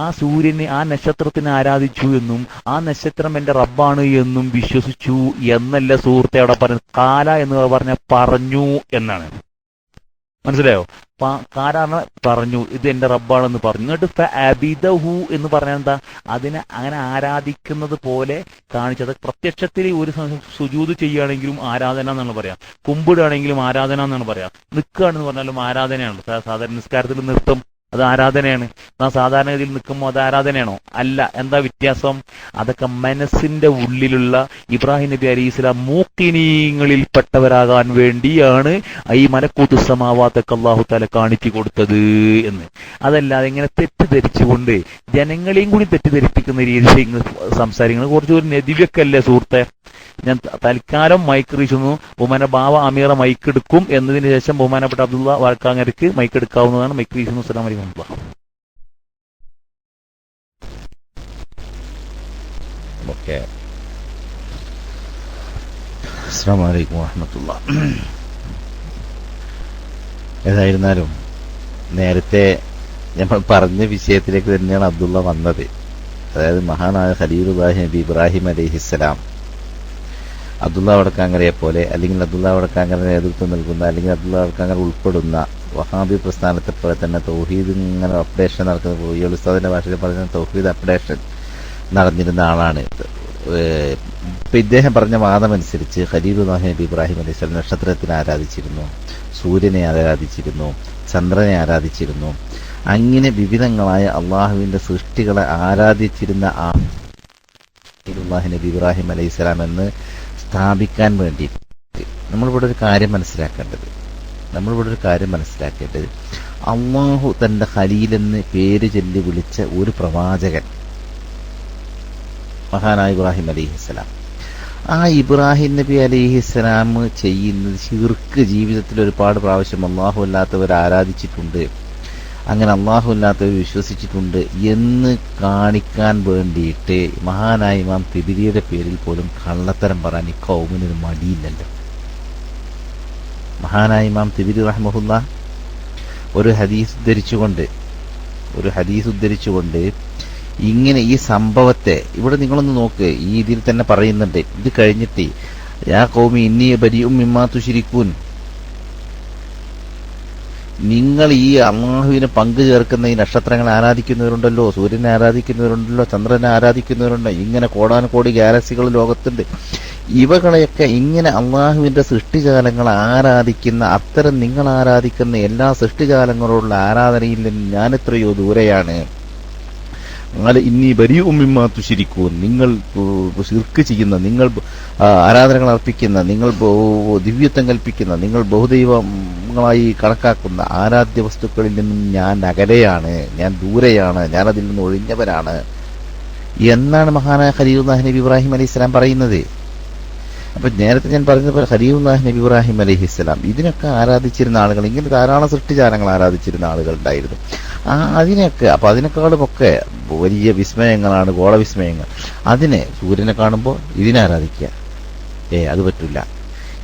ആ സൂര്യന് ആ നക്ഷത്രത്തിനെ ആരാധിച്ചു എന്നും ആ നക്ഷത്രം എന്റെ റബ്ബാണ് എന്നും വിശ്വസിച്ചു എന്നല്ല സുഹൃത്തെ അവിടെ പറഞ്ഞു. കാല എന്ന് പറഞ്ഞ പറഞ്ഞു എന്നാണ്. മനസ്സിലായോ? കാരാണ് പറഞ്ഞു ഇത് എന്റെ റബ്ബാണെന്ന് പറഞ്ഞു. എന്നിട്ട് ഫഅബിദഹു എന്ന് പറഞ്ഞാൽ എന്താ? അതിനെ അങ്ങനെ ആരാധിക്കുന്നത് പോലെ കാണിച്ചത്. പ്രത്യക്ഷത്തിൽ ഒരു സുജൂദ് ചെയ്യുകയാണെങ്കിലും ആരാധന എന്നാണ് പറയാം, കുമ്പിടുകയാണെങ്കിലും ആരാധന എന്നാണ് പറയാം, നിൽക്കുകയാണെന്ന് പറഞ്ഞാലും ആരാധനയാണ്. സാധാരണ നിസ്കാരത്തിൽ നൃത്തം അത് ആരാധനയാണ്. നാം സാധാരണഗതിയിൽ നിൽക്കുമ്പോൾ അത് ആരാധനയാണോ? അല്ല. എന്താ വ്യത്യാസം? അതൊക്കെ മനസ്സിന്റെ ഉള്ളിലുള്ള ഇബ്രാഹിം നബി അലൈഹി സ്വലാം മൂക്കിനീങ്ങളിൽപ്പെട്ടവരാകാൻ വേണ്ടിയാണ് ഈ മലക്കൂത്ത് സമാവാത്തൊക്കെ അല്ലാഹു തആല കാണിച്ചു കൊടുത്തത് എന്ന്. അതല്ലാതെ ഇങ്ങനെ തെറ്റിദ്ധരിച്ചുകൊണ്ട് ജനങ്ങളെയും കൂടി തെറ്റിദ്ധരിപ്പിക്കുന്ന രീതിയിൽ ഇങ്ങനെ സംസാരിക്കുന്നത് കുറച്ചൊരു നെതിവ്യൊക്കെയല്ലേ സുഹൃത്തെ? ഞാൻ തൽക്കാലം മൈക്ക് റീച്ചുന്നു. ബഹുമാന ബാവ അമീറ മൈക്ക് എടുക്കും. എന്നതിന് ശേഷം ബഹുമാനപ്പെട്ട അബ്ദുള്ള വാഴക്കാങ്ങരക്ക് മൈക്ക് എടുക്കാവുന്നതാണ്. മൈക്ക് റീച്ചുന്നു. അസ്സലാമു അലൈക്കും. ഓക്കെ. അസ്സലാമു അലൈക്കും വറഹ്മത്തുള്ളാഹി. ഏതായിരുന്നാലും നേരത്തെ നമ്മൾ പറഞ്ഞ വിഷയത്തിലേക്ക് തന്നെയാണ് അബ്ദുള്ള വന്നത്. അതായത് മഹാനായ ഖലീലുല്ലാഹി നബി ഇബ്രാഹിം അലൈഹിസ്സലാം അബ്ദുള്ള വടക്കാങ്ങരയെ പോലെ, അല്ലെങ്കിൽ അബ്ദുള്ള വടക്കാങ്ങര നേതൃത്വം നൽകുന്ന, അല്ലെങ്കിൽ അബ്ദുള്ള വടക്കാങ്ങര ഉൾപ്പെടുന്ന വഹാബി പ്രസ്ഥാനത്തെ പോലെ തന്നെ തൗഹീദ് ഇങ്ങനെ അപ്ഡേഷൻ നടക്കുന്ന, ഈ ഉസ്താദിന്റെ ഭാഷയിൽ പറഞ്ഞ തൗഹീദ് അപ്ഡേഷൻ നടന്നിരുന്ന ആളാണ്. ഇപ്പൊ ഇദ്ദേഹം പറഞ്ഞ വാദമനുസരിച്ച് ഖലീലുല്ലാഹി നബി ഇബ്രാഹിം അലൈഹിസ്സലാം നക്ഷത്രത്തിനെ ആരാധിച്ചിരുന്നു, സൂര്യനെ ആരാധിച്ചിരുന്നു, ചന്ദ്രനെ ആരാധിച്ചിരുന്നു. അങ്ങനെ വിവിധങ്ങളായ അള്ളാഹുവിന്റെ സൃഷ്ടികളെ ആരാധിച്ചിരുന്ന ആ ഖലീലുല്ലാഹി നബി ഇബ്രാഹിം അലൈഹിസ്സലാം എന്ന് സ്ഥാപിക്കാൻ വേണ്ടിയിട്ട് നമ്മളിവിടെ ഒരു കാര്യം മനസ്സിലാക്കേണ്ടത്, അള്ളാഹു തന്റെ ഖലീലെന്ന് പേര് ചൊല്ലി വിളിച്ച ഒരു പ്രവാചകൻ മഹാനായ ഇബ്രാഹിം അലൈഹിസ്സലാം. ആ ഇബ്രാഹിം നബി അലൈഹിസ്സലാം ചെയ്യുന്നത് ശിർക്ക് ജീവിതത്തിൽ ഒരുപാട് പ്രാവശ്യം അള്ളാഹു അല്ലാത്തവർ ആരാധിച്ചിട്ടുണ്ട്, അങ്ങനെ അള്ളാഹു അല്ലാത്തവർ വിശ്വസിച്ചിട്ടുണ്ട് എന്ന് കാണിക്കാൻ വേണ്ടിയിട്ട് മഹാനായ ഇമാം തിബിരിയുടെ പേരിൽ പോലും കള്ളത്തരം പറയാൻ ഈ കൗമിനൊരു മടിയില്ലല്ലോ. മഹാനായ ഇമാം തിബിരി റഹ്മഹുല്ലാ ഒരു ഹദീസ് ഉദ്ധരിച്ചുകൊണ്ട് ഇങ്ങനെ ഈ സംഭവത്തെ ഇവിടെ നിങ്ങളൊന്ന് നോക്ക്. ഈ ഇതിൽ തന്നെ പറയുന്നുണ്ട്. ഇത് കഴിഞ്ഞിട്ട് യാ ഖൗമി ഇന്നി ബരീഉം മിമ്മാ തുശ്രികൂൻ, നിങ്ങൾ ഈ അല്ലാഹുവിനെ പങ്കു ചേർക്കുന്ന ഈ നക്ഷത്രങ്ങളെ ആരാധിക്കുന്നവരുണ്ടല്ലോ, സൂര്യനെ ആരാധിക്കുന്നവരുണ്ടല്ലോ, ചന്ദ്രനെ ആരാധിക്കുന്നവരുണ്ടോ, ഇങ്ങനെ കോടാനുകോടി ഗാലക്സികൾ ലോകത്തുണ്ട്. ഇവകളെയൊക്കെ ഇങ്ങനെ അള്ളാഹുവിന്റെ സൃഷ്ടിജാലങ്ങളെ ആരാധിക്കുന്ന, അത്തരം നിങ്ങൾ ആരാധിക്കുന്ന എല്ലാ സൃഷ്ടിജാലങ്ങളോടുള്ള ആരാധനയിൽ നിന്ന് ഞാൻ എത്രയോ ദൂരെയാണ്. ഇന്നി ബരീഉം മിമ്മാ തുശ്രികൂൻ, നിങ്ങൾ ശിർക്ക് ചെയ്യുന്ന, നിങ്ങൾ ആരാധനകൾ അർപ്പിക്കുന്ന, നിങ്ങൾ ദിവ്യത്വം കൽപ്പിക്കുന്ന, നിങ്ങൾ ബഹുദൈവങ്ങളായി കണക്കാക്കുന്ന ആരാധ്യ വസ്തുക്കളിൽ നിന്നും ഞാൻ അകലെയാണ്, ഞാൻ ദൂരെയാണ്, ഞാൻ അതിൽ നിന്ന് ഒഴിഞ്ഞവരാണ് എന്നാണ് മഹാനായ ഖലീലുല്ലാഹി നബി ഇബ്രാഹിം അലൈഹിസ്സലാം പറയുന്നത്. അപ്പൊ നേരത്തെ ഞാൻ പറഞ്ഞതുപോലെ ഖലീലുല്ലാഹി നബി ഇബ്രാഹിം അലൈഹിസ്സലാം ഇതിനൊക്കെ ആരാധിച്ചിരുന്ന ആളുകൾ, ഇങ്ങനെ ധാരാളം സൃഷ്ടിജാലങ്ങൾ ആരാധിച്ചിരുന്ന ആളുകൾ ഉണ്ടായിരുന്നു. അതിനേക്കാളുമൊക്കെ വലിയ വിസ്മയങ്ങളാണ് ഗോളവിസ്മയങ്ങൾ. അതിനെ സൂര്യനെ കാണുമ്പോൾ ഇതിനെ ആരാധിക്കുക, അത് പറ്റില്ല.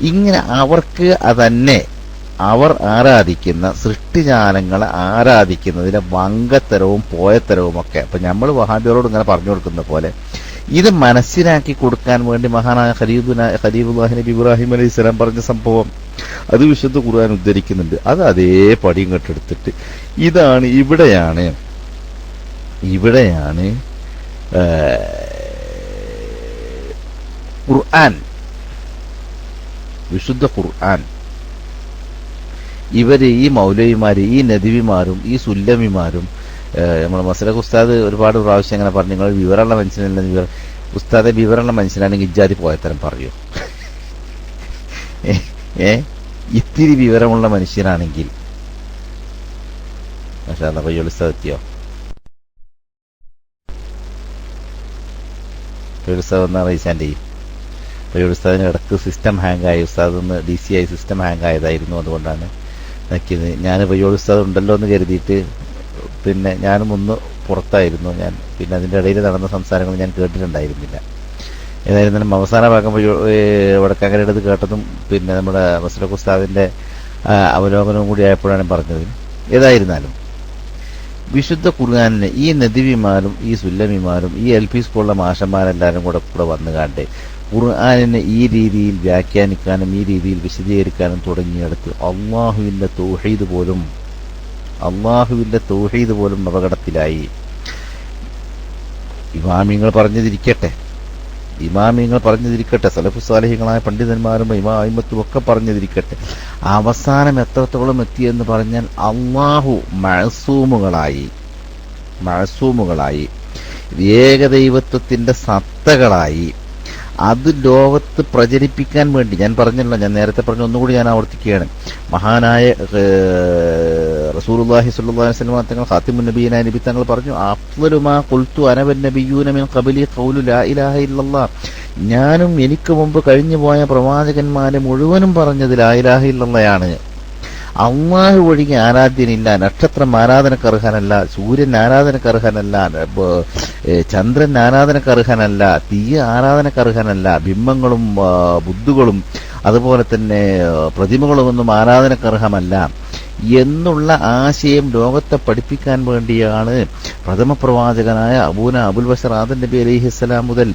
ഇങ്ങനെ അവർക്ക് അതന്നെ അവർ ആരാധിക്കുന്ന സൃഷ്ടിജാലങ്ങളെ ആരാധിക്കുന്നതിലെ വങ്കത്തരവും പോയത്തരവും ഒക്കെ അപ്പൊ നമ്മൾ വഹാബികളോട് ഇങ്ങനെ പറഞ്ഞു കൊടുക്കുന്ന പോലെ ഇത് മനസ്സിലാക്കി കൊടുക്കാൻ വേണ്ടി മഹാനായ ഖലീലുല്ലാഹി നബി ഇബ്രാഹിം അലൈഹിസ്സലാം പറഞ്ഞ സംഭവം അത് വിശുദ്ധ ഖുർആൻ ഉദ്ധരിക്കുന്നുണ്ട്. അത് അതേ പടിയും കെട്ടെടുത്തിട്ട് ഇവിടെയാണ് ഖുർആൻ, വിശുദ്ധ ഖുർആൻ ഇവര് ഈ മൗലവിമാര്, ഈ നദിവിമാരും, ഈ സുല്ലമിമാരും, നമ്മുടെ മസ്ലഖ് ഉസ്താദ് ഒരുപാട് പ്രാവശ്യം അങ്ങനെ പറഞ്ഞു, നിങ്ങൾ വിവരമുള്ള മനുഷ്യനല്ല, ഉസ്താദെ വിവരമുള്ള മനുഷ്യനാണെങ്കിൽ ഇജ്ജാതി പോയത്തരം പറയൂ. ഇത്തിരി വിവരമുള്ള മനുഷ്യനാണെങ്കിൽ മാഷാ അല്ലാഹ് പയ്യോളി ഉസ്താദ് എത്തിയോ? പയ്യോളി ഉസ്താദ് വന്നാൽ റൈസാൻ്റെ പയ്യോളി ഉസ്താദിന് ഇടക്ക് സിസ്റ്റം ഹാങ് ആയി, ഉസ്താദ് ഒന്ന് DCI സിസ്റ്റം ഹാങ് ആയതായിരുന്നു, അതുകൊണ്ടാണ് നോക്കിയത്. ഞാൻ പയ്യോളി ഉസ്താദ് ഉണ്ടല്ലോ എന്ന് കരുതിയിട്ട് പിന്നെ ഞാനും ഒന്ന് പുറത്തായിരുന്നു. പിന്നെ അതിൻ്റെ ഇടയിൽ നടന്ന സംസാരങ്ങൾ ഞാൻ കേട്ടിട്ടുണ്ടായിരുന്നില്ല. ഏതായിരുന്നാലും അവസാന ഭാഗം വടക്കാങ്കരയുടേത് കേട്ടതും പിന്നെ നമ്മുടെ മസ്ലഖ് ഉസ്താദിന്റെ അവലോകനവും കൂടി ആയപ്പോഴാണ് പറഞ്ഞത്. ഏതായിരുന്നാലും വിശുദ്ധ ഖുർആനിനെ ഈ നദിവിമാരും ഈ സുല്ലമിമാരും ഈ LP സ്കൂളിലെ മാഷന്മാരെല്ലാവരും കൂടെ വന്നുകാണ്ട് ഖുർആനിനെ ഈ രീതിയിൽ വ്യാഖ്യാനിക്കാനും ഈ രീതിയിൽ വിശദീകരിക്കാനും തുടങ്ങിയെടുത്ത് അള്ളാഹുവിന്റെ തൗഹീദ് പോലും അപകടത്തിലായി. ഇമാമിങ്ങൾ പറഞ്ഞതിരിക്കട്ടെ, ഇമാമിങ്ങൾ പറഞ്ഞതിരിക്കട്ടെ, സലഫു സാലിഹികളായ പണ്ഡിതന്മാരും ഇമാമത്തും ഒക്കെ പറഞ്ഞതിരിക്കട്ടെ, അവസാനം എത്രത്തോളം എത്തിയെന്ന് പറഞ്ഞാൽ അള്ളാഹു മഅസൂമുകളായി ഏകദൈവത്വത്തിന്റെ സത്തകളായി അത് ലോകത്ത് പ്രചരിപ്പിക്കാൻ വേണ്ടി, ഞാൻ പറഞ്ഞല്ലോ, ഞാൻ നേരത്തെ പറഞ്ഞു, ഒന്നുകൂടി ഞാൻ ആവർത്തിക്കുകയാണ്, മഹാനായ റസൂലുള്ളാഹി സ്വല്ലല്ലാഹു അലൈഹി വസല്ലം തങ്ങൾ ഖാതിമുൻ നബിയ്യീന നബി തങ്ങൾ പറഞ്ഞു, അഫ്ളലു മാ ഖുൽതു അന വന്നബിയ്യൂന മിൻ ഖബലി ഖൗലു ലാ ഇലാഹ ഇല്ലല്ലാഹ്, ഞാനും എനിക്ക് മുമ്പ് കഴിഞ്ഞു പോയ പ്രവാചകന്മാരെ മുഴുവനും പറഞ്ഞത് ലാ ഇലാഹ ഇല്ലല്ലാഹയാണ്. അള്ളാഹു ഒഴികെ ആരാധ്യനില്ല, നക്ഷത്രം ആരാധനക്കർഹനല്ല, സൂര്യൻ ആരാധനക്കർഹനല്ല, ചന്ദ്രൻ ആരാധനക്കർഹനല്ല, തീയ ആരാധനക്കർഹനല്ല, ബിംബങ്ങളും ബുദ്ധുകളും അതുപോലെ തന്നെ പ്രതിമകളുമൊന്നും ആരാധനക്കർഹമല്ല എന്നുള്ള ആശയം ലോകത്തെ പഠിപ്പിക്കാൻ വേണ്ടിയാണ് പ്രഥമ പ്രവാചകനായ അബുൽ ബശർ ആദം നബി അലൈഹിസ്സലാം മുതൽ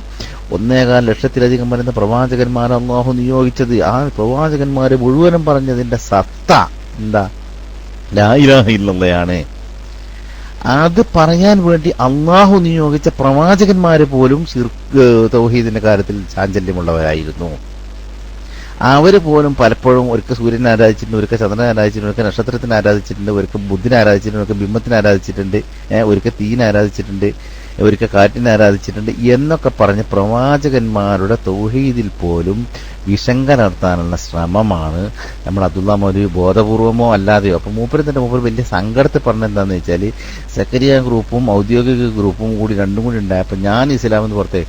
1.25 ലക്ഷത്തിലധികം വരുന്ന പ്രവാചകന്മാരെ അള്ളാഹു നിയോഗിച്ചത്. ആ പ്രവാചകന്മാരെ മുഴുവനും പറഞ്ഞതിന്റെ സത്ത എന്താ? ലാ ഇലാഹ ഇല്ലല്ലാഹയാണ്. അത് പറയാൻ വേണ്ടി അള്ളാഹു നിയോഗിച്ച പ്രവാചകന്മാര് പോലും തൗഹീദിന്റെ കാര്യത്തിൽ ചാഞ്ചല്യമുള്ളവരായിരുന്നു. അവര് പോലും പലപ്പോഴും ഒരിക്കൽ സൂര്യനെ ആരാധിച്ചിട്ടുണ്ട്, ഒരിക്കൽ ചന്ദ്രനെ ആരാധിച്ചിട്ടുണ്ട്, ഒരിക്കൽ നക്ഷത്രത്തിനെ ആരാധിച്ചിട്ടുണ്ട്, ഒരിക്കൽ ബുദ്ധിനെ ആരാധിച്ചിട്ടുണ്ട്, ഒരിക്കൽ ബിംബത്തിനെ ആരാധിച്ചിട്ടുണ്ട്, ഒരിക്കൽ തീനെ ആരാധിച്ചിട്ടുണ്ട്, ഒരിക്കൽ കാറ്റിനെ ആരാധിച്ചിട്ടുണ്ട് എന്നൊക്കെ പറഞ്ഞ് പ്രവാചകന്മാരുടെ തൗഹീദിൽ പോലും വിശങ്ക നടത്താനുള്ള ശ്രമമാണ് നമ്മൾ അബ്ദുള്ള മൗലവി ബോധപൂർവമോ അല്ലാതെയോ. അപ്പൊ മൂപ്പരത്തിന്റെ മൂപ്പർ വലിയ സങ്കടത്തിൽ പറഞ്ഞെന്താന്ന് വെച്ചാൽ, സക്കരിയ ഗ്രൂപ്പും ഔദ്യോഗിക ഗ്രൂപ്പും കൂടി രണ്ടും കൂടി ഉണ്ടായപ്പോൾ ഞാൻ ഇസ്ലാമെന്ന് പുറത്തേ,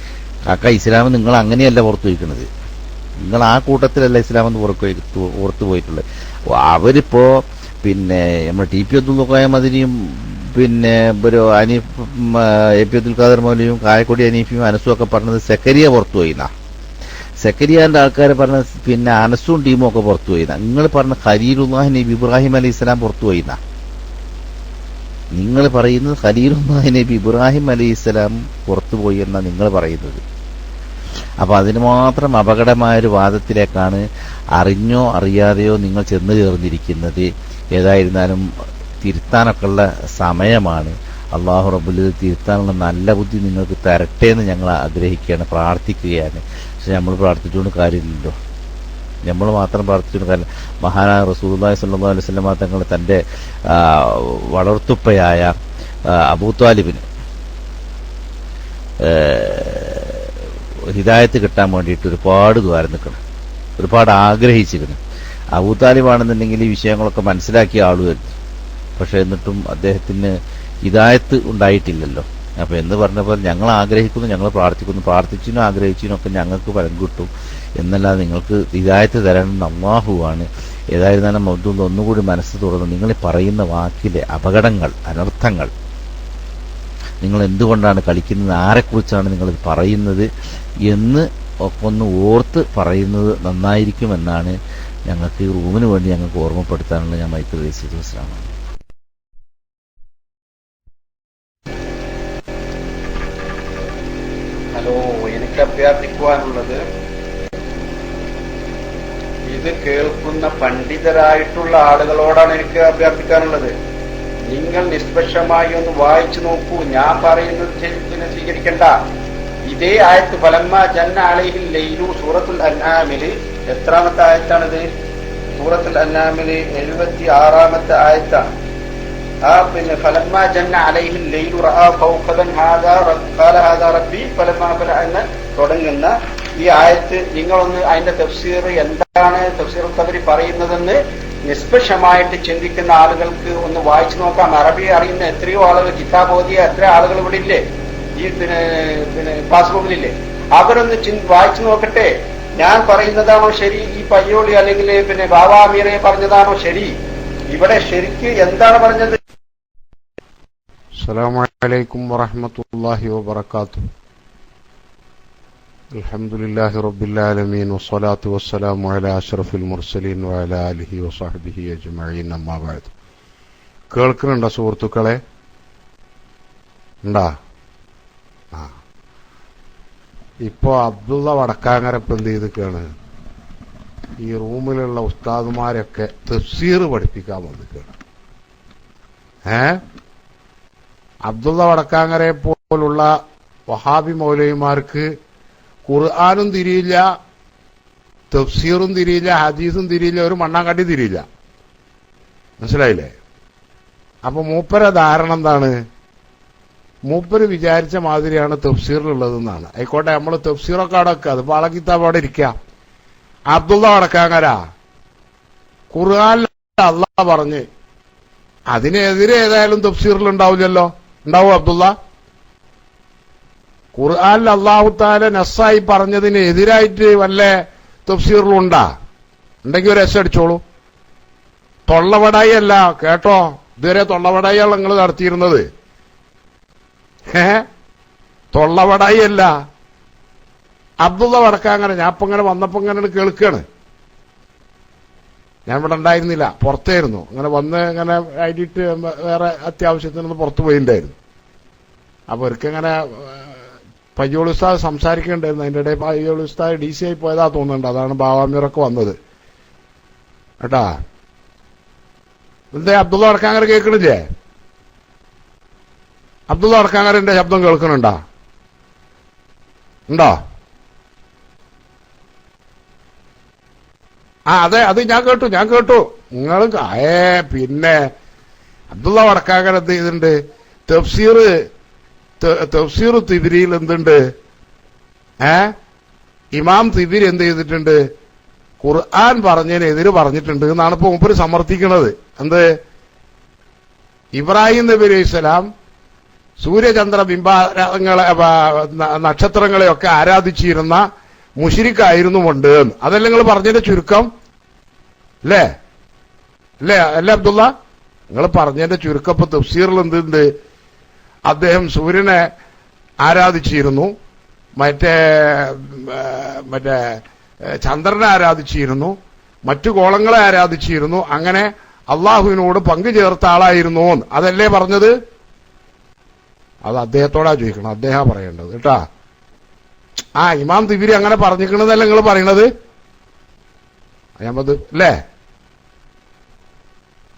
കാക്ക ഇസ്ലാം നിങ്ങൾ അങ്ങനെയല്ല പുറത്തു വയ്ക്കുന്നത്, നിങ്ങൾ ആ കൂട്ടത്തിലല്ല ഇസ്ലാമെന്ന് പുറത്തു പോയിട്ടുള്ളത്. അവരിപ്പോ പിന്നെ നമ്മുടെ ടി പി അബ്ദുൽ മദനിയും പിന്നെ ഒരു അനീഫ് എ പി അബ്ദുൽ ഖാദർ മൗലവിയും കായക്കൊടി അനീഫിയും അനസും ഒക്കെ പറഞ്ഞത് സെക്കരിയ പുറത്തു പോയിന്നാ, സെക്കരിയാന്റെ ആൾക്കാർ പറഞ്ഞ പിന്നെ അനസും ടീമും ഒക്കെ പുറത്തു പോയിന്നാ. നിങ്ങൾ പറഞ്ഞ ഖലീലുല്ലാഹി നബി ഇബ്രാഹിം അലൈഹി ഇസ്ലാം പുറത്തു പോയിന്നാ. നിങ്ങൾ പറയുന്നത് ഖലീലുല്ലാഹി നബി ഇബ്രാഹിം അലൈഹി ഇസ്ലാം പുറത്തുപോയി എന്നാ നിങ്ങൾ പറയുന്നത്. അപ്പൊ അതിന് മാത്രം അപകടമായൊരു വാദത്തിലേക്കാണ് അറിഞ്ഞോ അറിയാതെയോ നിങ്ങൾ ചെന്നു ചേർന്നിരിക്കുന്നത്. ഏതായിരുന്നാലും തിരുത്താനൊക്കെ ഉള്ള സമയമാണ്. അള്ളാഹു റബ്ബുൽ തിരുത്താനുള്ള നല്ല ബുദ്ധി നിങ്ങൾക്ക് തരട്ടെ എന്ന് ഞങ്ങൾ ആഗ്രഹിക്കുകയാണ്, പ്രാർത്ഥിക്കുകയാണ്. പക്ഷെ നമ്മൾ പ്രാർത്ഥിച്ചുകൊണ്ട് കാര്യമില്ലല്ലോ, നമ്മൾ മാത്രം പ്രാർത്ഥിച്ചുകൊണ്ട് കാര്യം. മഹാനായ റസൂലുള്ളാഹി സ്വല്ലല്ലാഹു അലൈഹി വസല്ലം തങ്ങൾ തന്റെ വളർത്തുപ്പയായ അബൂ ത്വാലിബിന് ഹിദായത്ത് കിട്ടാൻ വേണ്ടിയിട്ട് ഒരുപാട് ദ്വാരം നിൽക്കണം, ഒരുപാട് ആഗ്രഹിച്ചിരുന്നു. അബൂ താലിബാണെന്നുണ്ടെങ്കിൽ ഈ വിഷയങ്ങളൊക്കെ മനസ്സിലാക്കിയ ആളുമായിരുന്നു. പക്ഷെ എന്നിട്ടും അദ്ദേഹത്തിന് ഹിദായത്ത് ഉണ്ടായിട്ടില്ലല്ലോ. അപ്പൊ എന്ന് പറഞ്ഞ പോലെ ഞങ്ങൾ ആഗ്രഹിക്കുന്നു, ഞങ്ങൾ പ്രാർത്ഥിക്കുന്നു, പ്രാർത്ഥിച്ചിനും ആഗ്രഹിച്ചിനും ഒക്കെ ഞങ്ങൾക്ക് ഫലം കിട്ടും എന്നല്ലാതെ നിങ്ങൾക്ക് ഹിദായത്ത് തരാൻ അല്ലാഹുവാണ്. ഏതായിരുന്നാലും മൗദൂദ് ഒന്നുകൂടി മനസ്സ് തുറന്ന് നിങ്ങൾ പറയുന്ന വാക്കിലെ അപകടങ്ങൾ, അനർത്ഥങ്ങൾ, നിങ്ങൾ എന്തുകൊണ്ടാണ് കളിക്കുന്നത്, ആരെക്കുറിച്ചാണ് നിങ്ങൾ പറയുന്നത് എന്ന് ഒക്കെ ഒന്ന് ഓർത്ത് പറയുന്നത് നന്നായിരിക്കുമെന്നാണ് ഞങ്ങൾക്ക് ഈ റൂമിന് വേണ്ടി ഞങ്ങൾക്ക് ഓർമ്മപ്പെടുത്താനുള്ള ഞാൻ മൈക്ക് റേസിയത് ശ്രമമാണ്. ഹലോ, എനിക്ക് അഭ്യർത്ഥിക്കുവാനുള്ളത്, ഇത് കേൾക്കുന്ന പണ്ഡിതരായിട്ടുള്ള ആളുകളോടാണ് എനിക്ക് അഭ്യർത്ഥിക്കാനുള്ളത്. നിങ്ങൾ നിഷ്പക്ഷമായി ഒന്ന് വായിച്ചു നോക്കൂ. ഞാൻ പറയുന്നത് ശരിക്കും സ്വീകരിക്കണ്ട. ഇതേ ആയത്ത് ഫലമ്മ ജന്ന അലൈഹിൽ ലൈലു സൂറത്തുൽ അൻആമില് എത്രാമത്തെ ആയത്താണിത്? സൂറത്തുൽ അൻആമില് 76ാമത്തെ ആയത്താണ്. ആ പിന്നെ ഫലമ്മ ജന്ന അലൈഹിൽ ലൈലു റഅ കൗകബൻ ഹാദാ ഖാല ഹാദാ റബ്ബി ഫലമ്മ ഫല എന്ന് തുടങ്ങുന്ന ഈ ആയത്ത് നിങ്ങളൊന്ന് അതിന്റെ തഫ്സീർ എന്താണ്, തഫ്സീർ തബരി പറയുന്നതെന്ന് നിഷ്പക്ഷമായിട്ട് ചിന്തിക്കുന്ന ആളുകൾക്ക് ഒന്ന് വായിച്ചു നോക്കാം. അറബി അറിയുന്ന എത്രയോ ആളുകൾ, കിതാബ് ഓതിയ എത്ര ആളുകൾ ഇവിടെ ഇല്ലേ, ഈ പിന്നെ ക്ലാസ് റൂമിലില്ലേ, അവരൊന്ന് വായിച്ചു നോക്കട്ടെ. ഞാൻ പറയുന്നതാണോ ശരി, ഈ പയ്യോളി അല്ലെങ്കിൽ പിന്നെ ബാബാ അമീറെ പറഞ്ഞതാണോ ശരി, ഇവിടെ ശരിക്ക് എന്താണ് പറഞ്ഞത്? അസ്സലാമു അലൈക്കും വറഹ്മത്തുള്ളാഹി വബറകാതുഹു. അൽഹംദുലില്ലാഹി റബ്ബിൽ ആലമീൻ വസ്സലാത്തു വസ്സലാമു അലാ അഷ്റഫിൽ മുർസലീൻ വഅലാ ആലിഹി വസഹ്ബിഹി അജ്മഈൻ. അമ്മാ ബഅദ്. കേൾക്കുന്നുണ്ടോ സുഹൃത്തുക്കളെ? ഉണ്ടാ? ഇപ്പോ അബ്ദുള്ള വടക്കാങ്ങരപ്പ് എന്ത് ചെയ്തിക്കാണ്, ഈ റൂമിലുള്ള ഉസ്താദുമാരൊക്കെ തഫ്സീർ പഠിപ്പിക്കാൻ വന്നിക്കാണ്. അബ്ദുള്ള വടക്കാങ്ങരെ പോലുള്ള വഹാബി മൗലവിമാർക്ക് ഖുർആനും തിരിയില്ല, തഫ്സീറും തിരിയില്ല, ഹദീസും തിരിയില്ല, ഒരു മണ്ണാങ്കട്ടി തിരിയില്ല. മനസ്സിലായില്ലേ? അപ്പൊ മൂപ്പര ധാരണ എന്താണ്? മൂപ്പര് വിചാരിച്ച മാതിരിയാണ് തഫ്സീറിലുള്ളതെന്നാണ്. ആയിക്കോട്ടെ, നമ്മൾ തഫ്സീറൊക്കെ അവിടെ വെക്കുക, അതിപ്പോ ആളെ കിതാബ് അവിടെ ഇരിക്കാം. അബ്ദുള്ള വടക്കാങ്ങര ഖുർആനിൽ അള്ളാഹ് പറഞ്ഞ് അതിനെതിരെ ഏതായാലും തഫ്സീറിൽ ഉണ്ടാവില്ലല്ലോ. ഉണ്ടാവും അബ്ദുള്ള? ഖുർആനിൽ അള്ളാഹു തആല നസ്സായി പറഞ്ഞതിന് എതിരായിട്ട് വല്ല തഫ്സീറിലും ഉണ്ടാ? ഉണ്ടെങ്കിൽ ഒരു എസ് അടിച്ചോളൂ. തൊള്ളവടായി അല്ല കേട്ടോ, ഇതുവരെ തൊള്ളവടായിയാണ് നിങ്ങൾ നടത്തിയിരുന്നത്. തൊള്ളവടായി അല്ല. അബ്ദുള്ള വടക്കാങ്ങനെ ഞാൻ ഇപ്പൊ ഇങ്ങനെ വന്നപ്പോ ഇങ്ങനെ കേൾക്കാണ്. ഞാൻ ഇവിടെ ഉണ്ടായിരുന്നില്ല, പുറത്തായിരുന്നു. അങ്ങനെ വന്ന് ഇങ്ങനെ ആയിട്ട് വേറെ അത്യാവശ്യത്തിനൊന്ന് പുറത്തു പോയിണ്ടായിരുന്നു. അപ്പൊ ഇങ്ങനെ പയ്യോളി ഉസ്താദ് സംസാരിക്കുന്നുണ്ടായിരുന്നു. അതിന്റെ ഇടയിൽ പയ്യോളി ഉസ്താദ് DC ആയി പോയതാ തോന്നുന്നുണ്ട്. അതാണ് ബാവാമീറൊക്കെ വന്നത് കേട്ടാ. എന്താ അബ്ദുള്ള വടക്കാങ്ങര കേൾക്കണില്ലേ? അബ്ദുള്ള വടക്കാങ്ങരന്റെ ശബ്ദം കേൾക്കണുണ്ടോ? ഉണ്ടോ? അതെ, അത് ഞാൻ കേട്ടു. നിങ്ങൾ പിന്നെ അബ്ദുള്ള വടക്കാങ്ങര എന്ത് ചെയ്തിട്ടുണ്ട്? തഫ്സീർ തിബിരിയിൽ എന്തുണ്ട്? ഇമാം തിബിരി എന്ത് ചെയ്തിട്ടുണ്ട്? ഖുർആൻ പറഞ്ഞതിനെതിര് പറഞ്ഞിട്ടുണ്ട് എന്നാണ് ഇപ്പൊ മൂപ്പര് സമർത്ഥിക്കുന്നത്. എന്ത്? ഇബ്രാഹിം നബി അലൈഹിസ്സലാം സൂര്യചന്ദ്ര ബിംബങ്ങളെ നക്ഷത്രങ്ങളെയൊക്കെ ആരാധിച്ചിരുന്ന മുശ്രിക്കായിരുന്നു കൊണ്ട്. അതല്ല നിങ്ങൾ പറഞ്ഞതിന്റെ ചുരുക്കം അല്ലേ? അല്ലേ അബ്ദുള്ള? നിങ്ങൾ പറഞ്ഞതിന്റെ ചുരുക്കം ഇപ്പൊ തഫ്സീറിൽ എന്തുണ്ട്? അദ്ദേഹം സൂര്യനെ ആരാധിച്ചിരുന്നു, മറ്റേ ചന്ദ്രനെ ആരാധിച്ചിരുന്നു, മറ്റു ഗോളങ്ങളെ ആരാധിച്ചിരുന്നു, അങ്ങനെ അള്ളാഹുവിനോട് പങ്കു ചേർത്ത ആളായിരുന്നു. അതല്ലേ പറഞ്ഞത്? അത് അദ്ദേഹത്തോടാ ചോദിക്കണം, അദ്ദേഹം പറയേണ്ടത് കേട്ടാ. ഇമാം തിബിരി അങ്ങനെ പറഞ്ഞിരിക്കണതല്ല നിങ്ങൾ പറയണത്? ഞാൻ അല്ലേ?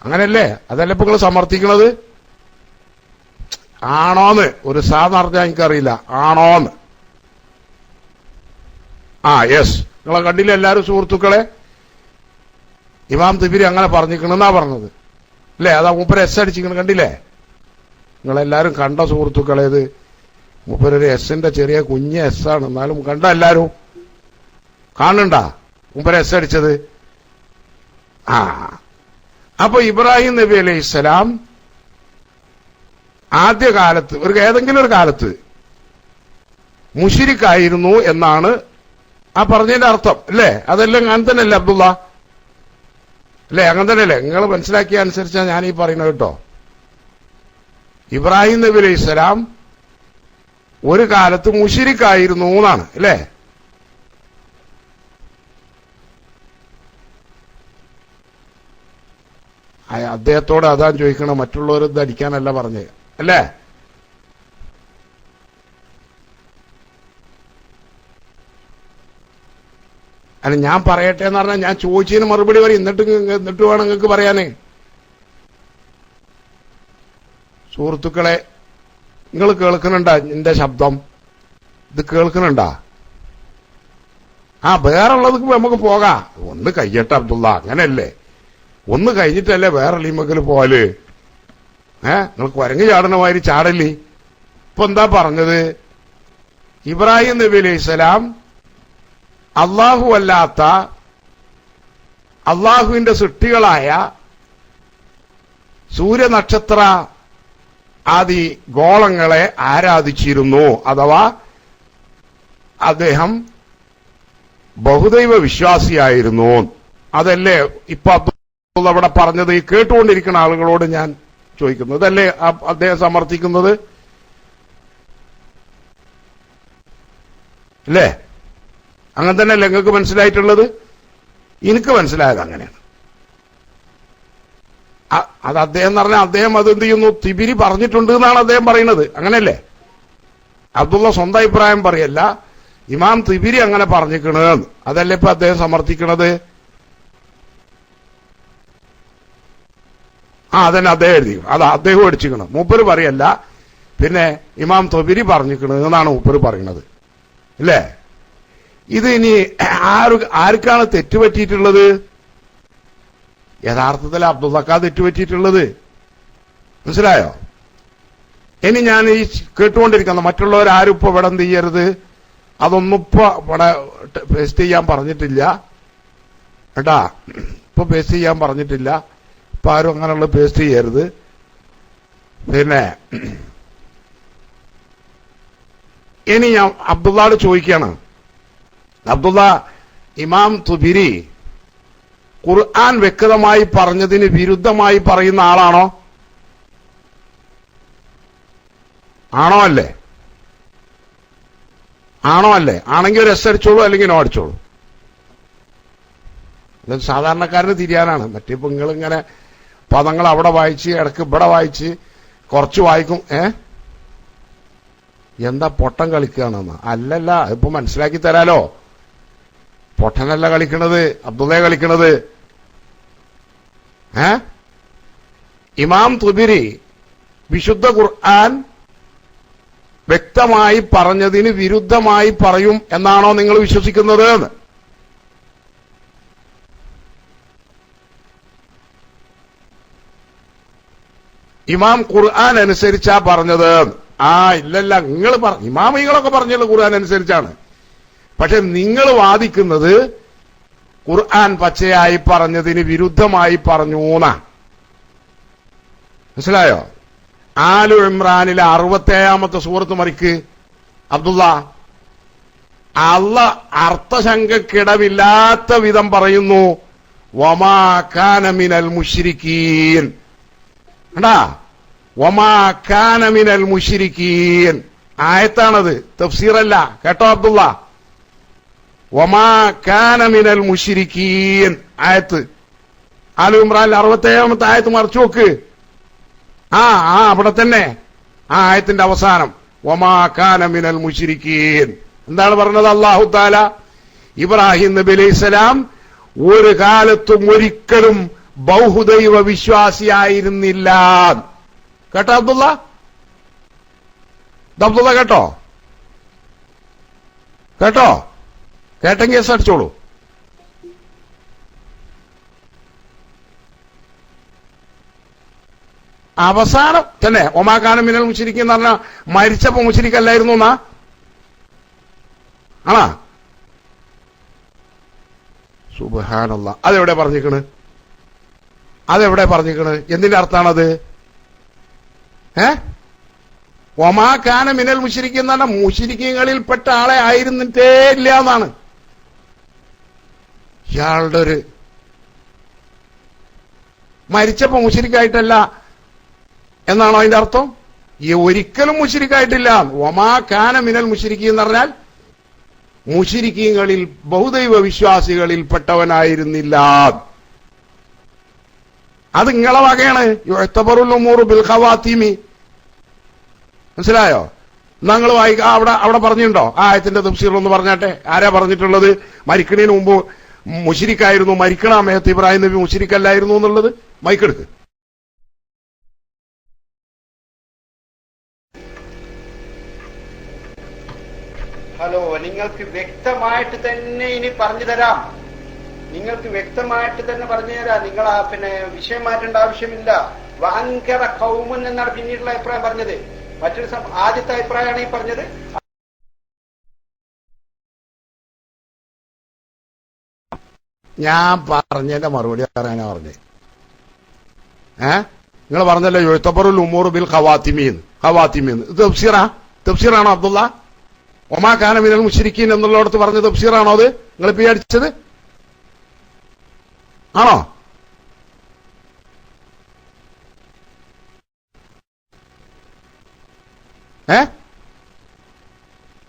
അങ്ങനെയല്ലേ? അതല്ല ഇപ്പൊ നിങ്ങൾ സമർത്ഥിക്കണത്? ആണോന്ന് ഒരു സാന്ന് പറഞ്ഞാൽ എനിക്കറിയില്ല. ആണോന്ന്? യെസ്. നിങ്ങളെ കണ്ടില്ല എല്ലാരും സുഹൃത്തുക്കളെ? ഇമാം തിബിരി അങ്ങനെ പറഞ്ഞിരിക്കണെന്നാ പറഞ്ഞത് അല്ലേ? അതാ മൂപ്പര് എസ് അടിച്ചിരിക്കണം, കണ്ടില്ലേ? നിങ്ങളെല്ലാരും കണ്ട സുഹൃത്തുക്കളേത്? മൂപ്പരൊരു എസിന്റെ ചെറിയ കുഞ്ഞ എസ് ആണ്, എന്നാലും കണ്ട എല്ലാരും കാണണ്ട മൂപ്പര് എസ് അടിച്ചത്. അപ്പൊ ഇബ്രാഹിം നബി അലൈഹിസ്സലാം ആദ്യകാലത്ത് ഏതെങ്കിലും ഒരു കാലത്ത് മുശ്രിക്കായിരുന്നു എന്നാണ് ആ പറഞ്ഞതിന്റെ അർത്ഥം അല്ലേ? അതെല്ലാം അങ്ങനെ തന്നെയല്ലേ അബ്ദുള്ള? അല്ലേ? അങ്ങനെ തന്നെയല്ലേ? നിങ്ങൾ മനസ്സിലാക്കിയ അനുസരിച്ചാണ് ഞാൻ ഈ പറയുന്നത് കേട്ടോ. ഇബ്രാഹിം നബി അലൈഹിസ്സലാം ഒരു കാലത്ത് മുശ്രിക്കായിരുന്നു എന്നാണ് അല്ലേ? അദ്ദേഹത്തോട് അതാണ് ചോദിക്കണം, മറ്റുള്ളവരത് അടിക്കാനല്ല പറഞ്ഞത് അല്ലേ? അല്ല, ഞാൻ പറയട്ടെ എന്ന് പറഞ്ഞാൽ ഞാൻ ചോദിച്ചതിന് മറുപടി പറയും, എന്നിട്ട് വേണം നിങ്ങൾക്ക് പറയാനേ. സുഹൃത്തുക്കളെ, നിങ്ങൾ കേൾക്കുന്നുണ്ടാ എന്റെ ശബ്ദം? ഇത് കേൾക്കുന്നുണ്ടാ? വേറെ ഉള്ളതൊക്കെ നമുക്ക് പോകാം. ഒന്ന് കഴിയട്ടെ അബ്ദുള്ള, അങ്ങനെയല്ലേ? ഒന്ന് കഴിഞ്ഞിട്ടല്ലേ വേറെ ലീമക്കൽ പോവല്? നിങ്ങൾക്ക് വരങ്ങ് ചാടണ മാതിരി ചാടല്ലേ? ഇപ്പൊ എന്താ പറഞ്ഞത്? ഇബ്രാഹിം നബി അലൈഹിസ്സലാം അള്ളാഹു അല്ലാത്ത അള്ളാഹുവിന്റെ സൃഷ്ടികളായ സൂര്യനക്ഷത്ര ആദി ഗോളങ്ങളെ ആരാധിച്ചിരുന്നു. അഥവാ അദ്ദേഹം ബഹുദൈവ വിശ്വാസിയായിരുന്നു. അതല്ലേ ഇപ്പൊ അബ്ദുള്ള അവിടെ പറഞ്ഞത്? ഈ കേട്ടുകൊണ്ടിരിക്കുന്ന ആളുകളോട് ഞാൻ ചോദിക്കുന്നു, ഇതല്ലേ അദ്ദേഹം സമർത്ഥിക്കുന്നത്? അല്ലേ? അങ്ങനെ തന്നെയല്ലേ നിങ്ങൾക്ക് മനസ്സിലായിട്ടുള്ളത്? എനിക്ക് മനസ്സിലായത് അങ്ങനെയാണ്. അത് അദ്ദേഹം എന്ന് പറഞ്ഞാൽ അദ്ദേഹം അത് എന്ത് ചെയ്യുന്നു? തിബിരി പറഞ്ഞിട്ടുണ്ട് എന്നാണ് അദ്ദേഹം പറയുന്നത്. അങ്ങനെയല്ലേ? അബ്ദുള്ള സ്വന്തം അഭിപ്രായം പറയല്ല, ഇമാം തിബിരി അങ്ങനെ പറഞ്ഞിരിക്കണെന്ന്. അതല്ലേ ഇപ്പൊ അദ്ദേഹം സമർത്ഥിക്കണത്? അതന്നെ അദ്ദേഹം എഴുതി, അത് അദ്ദേഹം അടിച്ചിരിക്കണം. മൂപ്പര് പറയല്ല, പിന്നെ ഇമാം തിബിരി പറഞ്ഞിരിക്കണത് എന്നാണ് മൂപ്പര് പറയുന്നത് അല്ലേ? ഇത് ഇനി ആർക്കാണ് തെറ്റുപറ്റിയിട്ടുള്ളത്? യഥാർത്ഥത്തിൽ അബ്ദുള്ളക്കാ തെറ്റുപറ്റിയിട്ടുള്ളത്. മനസ്സിലായോ? ഇനി ഞാൻ ഈ കേട്ടുകൊണ്ടിരിക്കുന്ന മറ്റുള്ളവരാരും ഇപ്പൊ ഇവിടെ എന്ത് ചെയ്യരുത്, അതൊന്നും ഇപ്പൊ ഇവിടെ പേസ്റ്റ് ചെയ്യാൻ പറഞ്ഞിട്ടില്ല കേട്ടാ. ഇപ്പൊ പേസ്റ്റ് ചെയ്യാൻ പറഞ്ഞിട്ടില്ല. ഇപ്പൊ ആരും അങ്ങനെയുള്ള പേസ്റ്റ് ചെയ്യരുത്. പിന്നെ ഇനി ഞാൻ അബ്ദുള്ളയോട് ചോദിക്കുകയാണ്. അബ്ദുള്ള, ഇമാം തുബിരി ഖുർആൻ വ്യക്തമായി പറഞ്ഞതിന് വിരുദ്ധമായി പറയുന്ന ആളാണോ? ആണോ അല്ലേ? ആണോ അല്ലേ? ആണെങ്കിൽ ഒരു എസ് അടിച്ചോളൂ, അല്ലെങ്കിൽ നോ അടിച്ചോളൂ. സാധാരണക്കാരന് തിരിയാനാണ്. മറ്റിപ്പോ നിങ്ങളിങ്ങനെ പദങ്ങൾ അവിടെ വായിച്ച് ഇടക്ക് ഇവിടെ വായിച്ച് കുറച്ച് വായിക്കും. എന്താ പൊട്ടം കളിക്കുകയാണെന്ന്? അല്ലല്ല, ഇപ്പൊ മനസ്സിലാക്കി തരാലോ. പൊട്ടനല്ല കളിക്കണത്, അബ്ദുള്ളയെ കളിക്കണത്. ഇമാം തുബിരി വിശുദ്ധ ഖുർആൻ വ്യക്തമായി പറഞ്ഞതിന് വിരുദ്ധമായി പറയും എന്നാണോ നിങ്ങൾ വിശ്വസിക്കുന്നത്? ഇമാം ഖുർആൻ അനുസരിച്ചാ പറഞ്ഞത്. ഇല്ലല്ല, നിങ്ങൾ ഇമാമികളൊക്കെ പറഞ്ഞല്ലോ ഖുർആൻ അനുസരിച്ചാണ്. പക്ഷെ നിങ്ങൾ വാദിക്കുന്നത് ഖുർആൻ പച്ചയായി പറഞ്ഞതിന് വിരുദ്ധമായി പറഞ്ഞു എന്നാ. മനസ്സിലായോ? ആലു ഇമ്രാനിലെ 67-ാമത്തെ സൂറത്ത് മറിക്ക് അബ്ദുള്ള. അല്ലാഹ് അർത്ഥശങ്കക്കിടമില്ലാത്ത വിധം പറയുന്നു, വമാ കാന മിനൽ മുശ്രിക്കീൻ. കണ്ടാ, വമാ കാന മിനൽ മുശ്രിക്കീൻ ആയത്താണത്, തഫ്സീറല്ല. കേട്ടോ അബ്ദുള്ള? വമാ കാന മിനൽ മുശ്രിക്കീൻ ആയത്ത്. ആലു ഇമ്രാനിൽ 67-ാമത്തെ ആയത്ത് മറിച്ചു നോക്ക്. അവിടെ തന്നെ ആ ആയത്തിന്റെ അവസാനം വമാ കാന മിനൽ മുശ്രിക്കീൻ. എന്താണ് പറഞ്ഞത്? അല്ലാഹു തആല ഇബ്രാഹിം നബി അലൈഹിസ്സലാം ഒരു കാലത്തും ഒരിക്കലും ബഹുദൈവ വിശ്വാസിയായിരുന്നില്ല. കേട്ടോ അബ്ദുള്ള? അബ്ദുള്ള കേട്ടോ? കേട്ടോ? കേട്ടെങ്കിൽ എസ് അടിച്ചോളൂ. അവസാനം തന്നെ ഒമാക്കാനം മിനൽ മുശ്രിക്കീൻ എന്ന് പറഞ്ഞാൽ മരിച്ചപ്പോ മുശ്രിക്കല്ലായിരുന്നു എന്നാ? ആണാ? സുബ്ഹാനല്ലാഹ്. അതെവിടെ പറഞ്ഞിക്കണ്? അതെവിടെ പറഞ്ഞിക്കണ്? എന്തിന്റെ അർത്ഥാണത്? ഒമാക്കാന മിനൽ മുശ്രിക്കീൻ എന്ന് പറഞ്ഞാൽ മുശ്രിക്കീങ്ങളിൽപ്പെട്ട ആളെ ആയിരുന്നിട്ടേ ഇല്ല എന്നാണ്. ഇയാളുടെ ഒരു മരിച്ചപ്പോ മുശ്രിക്കായിട്ടല്ല എന്നാണോ അതിന്റെ അർത്ഥം? ഈ ഒരിക്കലും മുശ്രിക്കായിട്ടില്ല. വമാ കാന മിനൽ മുശ്രിക്കീൻ എന്ന് പറഞ്ഞാൽ മുശ്രിക്കീങ്ങളിൽ ബഹുദൈവ വിശ്വാസികളിൽ പെട്ടവനായിരുന്നില്ല. അത് നിങ്ങളെ വകയാണ്. യുഅ്തബറുൽ ഉമൂറു ബിൽ ഖവാതിമി. മനസ്സിലായോ? നിങ്ങൾ വായിക്ക. അവിടെ പറഞ്ഞിട്ടുണ്ടോ? ആ ആയത്തിന്റെ തഫ്സീർ ഒന്ന് പറഞ്ഞാട്ടെ. ആരാ പറഞ്ഞിട്ടുള്ളത് മരിക്കണതിന് മുമ്പ് മുശ്രിക്കായിരുന്നു, മരിക്കണ സമയത്ത് ഇബ്രാഹിം നബി മുശ്രിക്കല്ലായിരുന്നു എന്നുള്ളത്? മൈക്കെടുക്ക്. ഹലോ, നിങ്ങൾക്ക് വ്യക്തമായിട്ട് തന്നെ ഇനി പറഞ്ഞു തരാം. നിങ്ങൾക്ക് വ്യക്തമായിട്ട് തന്നെ പറഞ്ഞു തരാം. നിങ്ങൾ പിന്നെ വിഷയം മാറ്റേണ്ട ആവശ്യമില്ല. വഅൻകറ ഖൗമുൻ എന്നാണ് പിന്നീടുള്ള അഭിപ്രായം പറഞ്ഞത്. മറ്റൊരു ആദ്യത്തെ അഭിപ്രായമാണ് ഈ പറഞ്ഞത്. ഞാൻ പറഞ്ഞതിന്റെ മറുപടി പറയാനാ പറഞ്ഞത്. നിങ്ങൾ പറഞ്ഞല്ലോ യുഅ്തബറുൽ ഉമൂറു ബിൽ ഖവാതിമീൻ. തഫ്സീറാണോ അബ്ദുള്ള? ഒമാ കാന മിനൽ മുശ്രിക്കീൻ എന്നുള്ളടത്ത് പറഞ്ഞ തഫ്സീറാണോ അത്? നിങ്ങൾ ഇപ്പൊ അടിച്ചത് ആണോ?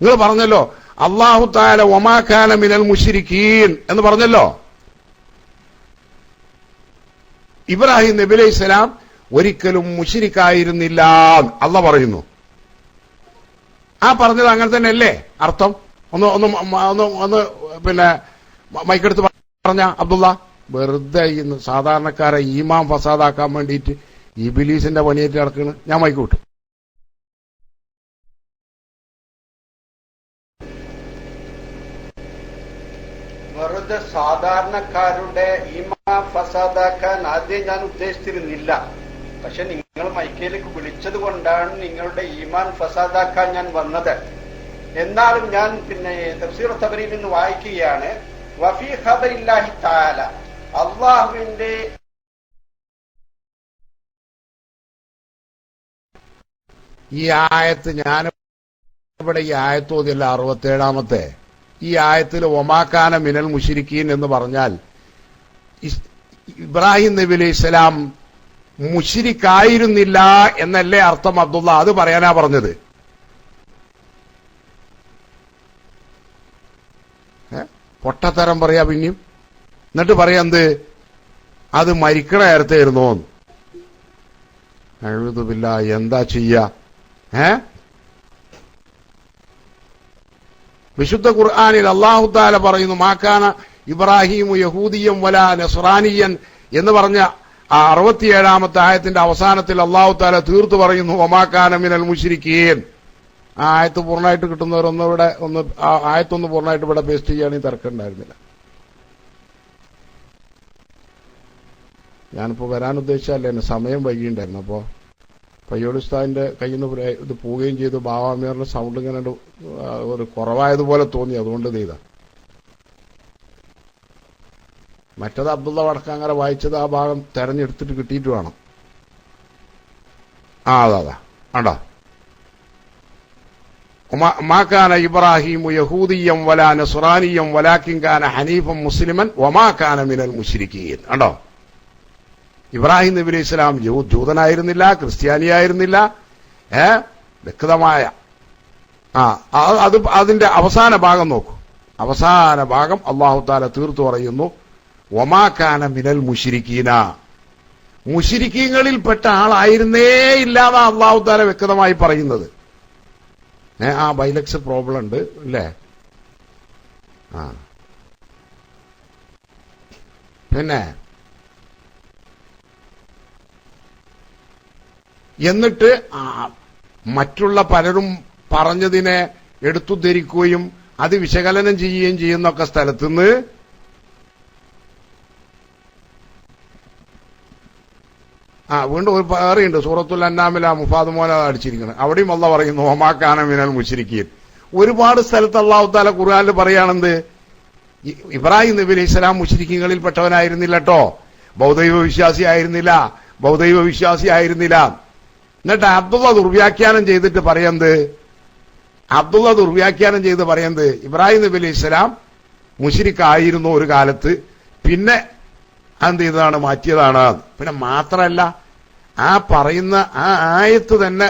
നിങ്ങൾ പറഞ്ഞല്ലോ അല്ലാഹു തആല വമാ കാന മിനൽ മുശ്രിക്കീൻ എന്ന് പറഞ്ഞല്ലോ. ഇബ്രാഹിം നബി അലൈഹിസ്സലാം ഒരിക്കലും മുശ്രിക്കായിരുന്നില്ല അല്ലാഹ് പറയുന്നു. ആ പറഞ്ഞത് അങ്ങനെ തന്നെയല്ലേ അർത്ഥം? ഒന്ന് പിന്നെ മൈക്കെടുത്ത് പറഞ്ഞ അബ്ദുള്ള. വെറുതെ സാധാരണക്കാരെ ഈമാൻ ഫസാദാക്കാൻ വേണ്ടിയിട്ട് ഇബ്ലീസിന്റെ പണിയേറ്റ് നടക്കണ്. ഞാൻ മൈക്ക് വിട്ടു. വെറുതെ സാധാരണക്കാരുടെ ഈമാൻ ഫസാദാക്കാൻ ആദ്യം ഞാൻ ഉദ്ദേശിച്ചിരുന്നില്ല. പക്ഷെ നിങ്ങൾ മൈക്കയിലേക്ക് വിളിച്ചത് കൊണ്ടാണ് നിങ്ങളുടെ ഈമാൻ ഫസാദാക്കാൻ ഞാൻ വന്നത്. എന്നാലും ഞാൻ പിന്നെ തഫ്സീർ തബരിയിൽ നിന്ന് വായിക്കുകയാണ്, വഫീ ഖബറില്ലാഹി തആല, അള്ളാഹുവിന്റെ ഈ ആയത്ത് ഞാൻ ഇവിടെ ഈ ആയത്ത് ഓതിയല്ല 67-ാമത്തെ ഈ ആയത്തിൽ ഒമാക്കാന മിനൽ മുശ്രിക്കീൻ എന്ന് പറഞ്ഞാൽ ഇബ്രാഹിം നബി അലൈഹി സ്വലാം മുശ്രിക്കായിരുന്നില്ല എന്നല്ലേ അർത്ഥം അബ്ദുള്ള? അത് പറയാനാ പറഞ്ഞത്. പൊട്ടത്തരം പറയാ പിന്നെയും. എന്നിട്ട് പറയാ എന്ത്, അത് മരിക്കണ നേരത്തായിരുന്നോ? എഴുതുമില്ല, എന്താ ചെയ്യാ? വിശുദ്ധ ഖുർആനിൽ അല്ലാഹു തആല പറയുന്നു, മാക്കാന ഇബ്രാഹിമു യഹൂദിയൻ വലാ നസ്റാനിയൻ എന്ന് പറഞ്ഞ 67-ാമത്തെ ആയത്തിന്റെ അവസാനത്തിൽ അല്ലാഹു തആല തീർത്തു പറയുന്നു, വമാക്കാന മിനൽ മുശ്രിക്കീൻ. ആ ആയത്ത് പൂർണ്ണമായിട്ട് കിട്ടുന്നവരൊന്നും ഇവിടെ ആ ആയത്തൊന്ന് പൂർണ്ണമായിട്ട് ഇവിടെ പേസ്റ്റ് ചെയ്യുകയാണെങ്കിൽ തിരക്കുണ്ടായിരുന്നില്ല. ഞാനിപ്പോ വരാൻ ഉദ്ദേശിച്ചല്ലേ, എന്നെ സമയം വൈകിണ്ടായിരുന്നു. അപ്പോ പയ്യോളി ഉസ്താദിന്റെ കയ്യിൽ നിന്ന് ഇത് പോവുകയും ചെയ്തു. ബാവാമീറിന്റെ സൗണ്ട് ഇങ്ങനെ ഒരു കുറവായതുപോലെ തോന്നി, അതുകൊണ്ട് ചെയ്ത. മറ്റത് അബ്ദുള്ള വടക്കാങ്ങര വായിച്ചത് ആ ഭാഗം തെരഞ്ഞെടുത്തിട്ട് കിട്ടിയിട്ട് വേണം. അതാ ആണ്ടാ, മാക്കാന ഇബ്രാഹിമു യഹൂദിയം വലാ നസ്റാനിയം വലാകിൻ കാന ഹനീഫൻ മുസ്ലിമൻ വമാ കാന മിനൽ മുശ്രിക്കീൻ. കണ്ടോ, ഇബ്രാഹിം നബി അലൈഹി സ്വലാം ജൂതനായിരുന്നില്ല, ക്രിസ്ത്യാനിയായിരുന്നില്ല. വ്യക്തമായ അത് അതിന്റെ അവസാന ഭാഗം നോക്കൂ. അവസാന ഭാഗം അല്ലാഹു തആല തീർത്തു പറയുന്നു, വമാ കാന മിനൽ മുശ്രിക്കീന, മുശ്രിക്കീങ്ങളിൽപ്പെട്ട ആളായിരുന്നേ ഇല്ലാതെ അല്ലാഹു തആല വ്യക്തമായി പറയുന്നത്. ആ ബൈലക്സ് പ്രോബ്ലം ഉണ്ട് അല്ലേ? പിന്നെ എന്നിട്ട് മറ്റുള്ള പലരും പറഞ്ഞതിനെ എടുത്തുദ്ധരിക്കുകയും അത് വിശകലനം ചെയ്യുകയും ചെയ്യുന്നൊക്കെ സ്ഥലത്തുനിന്ന് വീണ്ടും ഒരു വേറെയുണ്ട്. സൂറത്തുൽ അന്നാമില മുഫാദ് മോല അടിച്ചിരിക്കുന്നത്. അവിടെയും അല്ലാഹു പറയുന്നു, വമാകാന മിനൽ മുശ്രിക്കീൻ. ഒരുപാട് സ്ഥലത്ത് അല്ലാഹു തആല ഖുർആനിൽ പറയാണെന്ത്, ഇബ്രാഹിം നബി അലൈഹി സ്വലാം മുശ്രിക്കീങ്ങളിൽ പെട്ടവനായിരുന്നില്ല കേട്ടോ, ബൗദ്ധൈവ വിശ്വാസി ആയിരുന്നില്ല. എന്നിട്ട് അബ്ദുള്ള ദുർവ്യാഖ്യാനം ചെയ്ത് പറയുന്നത് ഇബ്രാഹിം നബി അലൈഹി സ്വലാം മുശ്രിക്കായിരുന്നു ഒരു കാലത്ത്, പിന്നെ എന്ത് ചെയ്തതാണ്, മാറ്റിയതാണ്. പിന്നെ മാത്രമല്ല, ആ പറയുന്ന ആ ആയത്ത് തന്നെ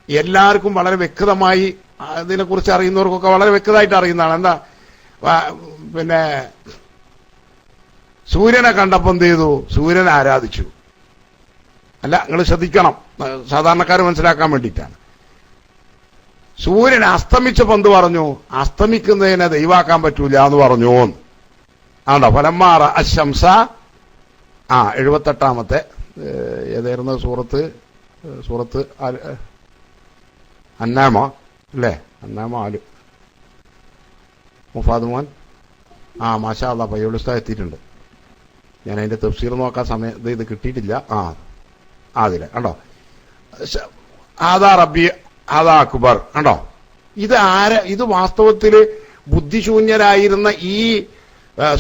എല്ലാവർക്കും വളരെ വ്യക്തമായി, അതിനെക്കുറിച്ച് അറിയുന്നവർക്കൊക്കെ വളരെ വ്യക്തമായിട്ട് അറിയുന്നതാണ്. എന്താ, പിന്നെ സൂര്യനെ കണ്ടപ്പോൾ എന്ത് ചെയ്തു, സൂര്യനെ ആരാധിച്ചു. അല്ല, നിങ്ങൾ ശ്രദ്ധിക്കണം, സാധാരണക്കാർ മനസ്സിലാക്കാൻ വേണ്ടിയിട്ടാണ്. സൂര്യൻ അസ്തമിച്ചപ്പോൾ എന്ത് പറഞ്ഞു, അസ്തമിക്കുന്നതിനെ ദൈവാക്കാൻ പറ്റൂല എന്ന് പറഞ്ഞു. ആണോ, ഫലമ്മാറ അശംസ 78-ാമത്തെ ഏതായിരുന്നു സൂറത്ത് അന്നാമ അല്ലേ, അന്നാമ ആല് മുഫാദ് മോൻ മാഷാ അല്ലാഹ് പയ്യോളിസ്ത എത്തിയിട്ടുണ്ട്. ഞാൻ അതിന്റെ തഫ്സീർ നോക്കാൻ സമയം ഇത് കിട്ടിയിട്ടില്ല. അതിലെ കണ്ടോ, ആദാ റബ്ബി ആദാ അക്ബർ. കണ്ടോ, ഇത് വാസ്തവത്തില് ബുദ്ധിശൂന്യരായിരുന്ന ഈ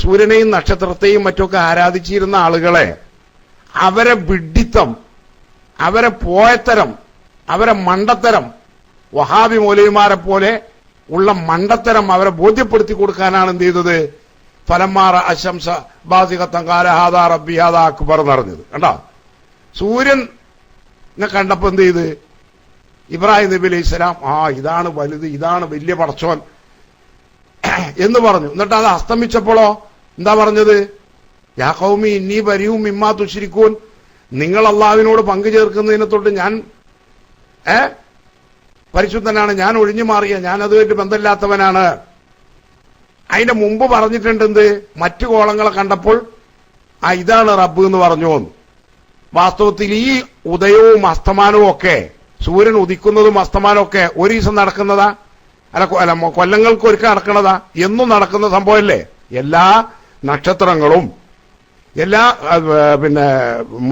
സൂര്യനെയും നക്ഷത്രത്തെയും മറ്റൊക്കെ ആരാധിച്ചിരുന്ന ആളുകളെ, അവരെ വിഡ്ഢിത്തം, അവരെ പോയത്തരം, അവരെ മണ്ടത്തരം, വഹാബി മൗലവിമാരെ പോലെ ഉള്ള മണ്ടത്തരം അവരെ ബോധ്യപ്പെടുത്തി കൊടുക്കാനാണ് എന്ത് ചെയ്തത്, ഫലമ്മാറ അശംസ ബാസികത്തം കാല ഹാദാ റബ്ബി ഹാദാ അക്ബർ എന്നറിഞ്ഞത്. കണ്ടോ, സൂര്യനെ കണ്ടപ്പോ എന്ത് ചെയ്ത് ഇബ്രാഹിം നബി അലൈഹി സ്വലാം ഇതാണ് വലുത്, ഇതാണ് വലിയ പടച്ചോൻ എന്ന് പറഞ്ഞു. എന്നിട്ട് അത് അസ്തമിച്ചപ്പോഴോ എന്താ പറഞ്ഞത്, യാ ഖൗമി ഇന്നി ബരീഉം മിമ്മാ തുശ്രികൂൻ, നിങ്ങൾ അള്ളാഹുവിനോട് പങ്കു ചേർക്കുന്നതിനെ തൊട്ട് ഞാൻ പരിശുദ്ധനാണ്, ഞാൻ ഒഴിഞ്ഞു മാറിയ, ഞാൻ അതുമായിട്ട് ബന്ധമില്ലാത്തവനാണ്. അതിന്റെ മുമ്പ് പറഞ്ഞിട്ടുണ്ട് എന്ത്, മറ്റു കോളങ്ങളെ കണ്ടപ്പോൾ ഇതാണ് റബ്ബ് എന്ന് പറഞ്ഞു. വാസ്തവത്തിൽ ഈ ഉദയവും അസ്തമാനവും ഒക്കെ, സൂര്യൻ ഉദിക്കുന്നതും അസ്തമാനവും ഒക്കെ ഒരു ദിവസം നടക്കുന്നതാ? അല്ല കൊല്ലങ്ങൾക്ക് ഒരിക്കൽ നടക്കുന്നതാ? എന്നും നടക്കുന്ന സംഭവമല്ലേ? എല്ലാ നക്ഷത്രങ്ങളും എല്ലാ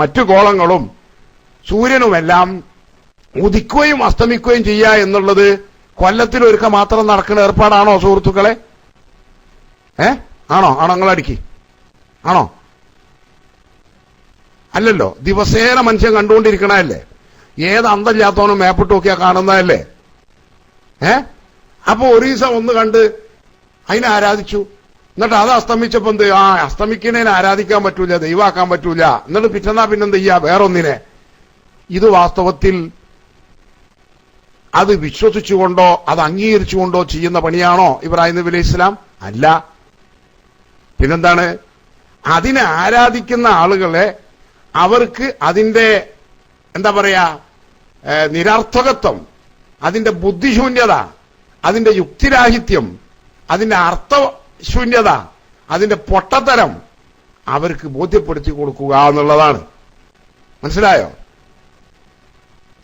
മറ്റു ഗോളങ്ങളും സൂര്യനുമെല്ലാം ഉദിക്കുകയും അസ്തമിക്കുകയും ചെയ്യുക എന്നുള്ളത് കൊല്ലത്തിൽ ഒരുക്ക മാത്രം നടക്കുന്ന ഏർപ്പാടാണോ സുഹൃത്തുക്കളെ? ആണോ നിങ്ങളടിക്ക് ആണോ? അല്ലല്ലോ. ദിവസേന മനുഷ്യൻ കണ്ടുകൊണ്ടിരിക്കണല്ലേ. ഏത് അന്തമില്ലാത്തവനും മേപ്പിട്ട് നോക്കിയാ കാണുന്നതല്ലേ? അപ്പൊ ഒരു ദിവസം ഒന്ന് കണ്ട് അതിനെ ആരാധിച്ചു. എന്നിട്ട് അത് അസ്തമിച്ചപ്പോ എന്ത്? അസ്തമിക്കുന്നതിനെ ആരാധിക്കാൻ പറ്റൂല, ദൈവാക്കാൻ പറ്റൂല. എന്നിട്ട് പിറ്റന്നാ പിന്നെന്ത് ചെയ്യാ? വേറൊന്നിനെ. ഇത് വാസ്തവത്തിൽ അത് വിശ്വസിച്ചുകൊണ്ടോ അത് അംഗീകരിച്ചുകൊണ്ടോ ചെയ്യുന്ന പണിയാണോ ഇബ്രാഹിം നബി അലൈഹി ഇസ്ലാം? അല്ല. പിന്നെന്താണ്? അതിനെ ആരാധിക്കുന്ന ആളുകളെ അവർക്ക് അതിന്റെ എന്താ പറയാ നിരർത്ഥകത്വം, അതിന്റെ ബുദ്ധിശൂന്യത, അതിന്റെ യുക്തിരാഹിത്യം, അതിന്റെ അർത്ഥശൂന്യത, അതിന്റെ പൊട്ടത്തരം അവർക്ക് ബോധ്യപ്പെടുത്തി കൊടുക്കുക എന്നുള്ളതാണ്. മനസ്സിലായോ?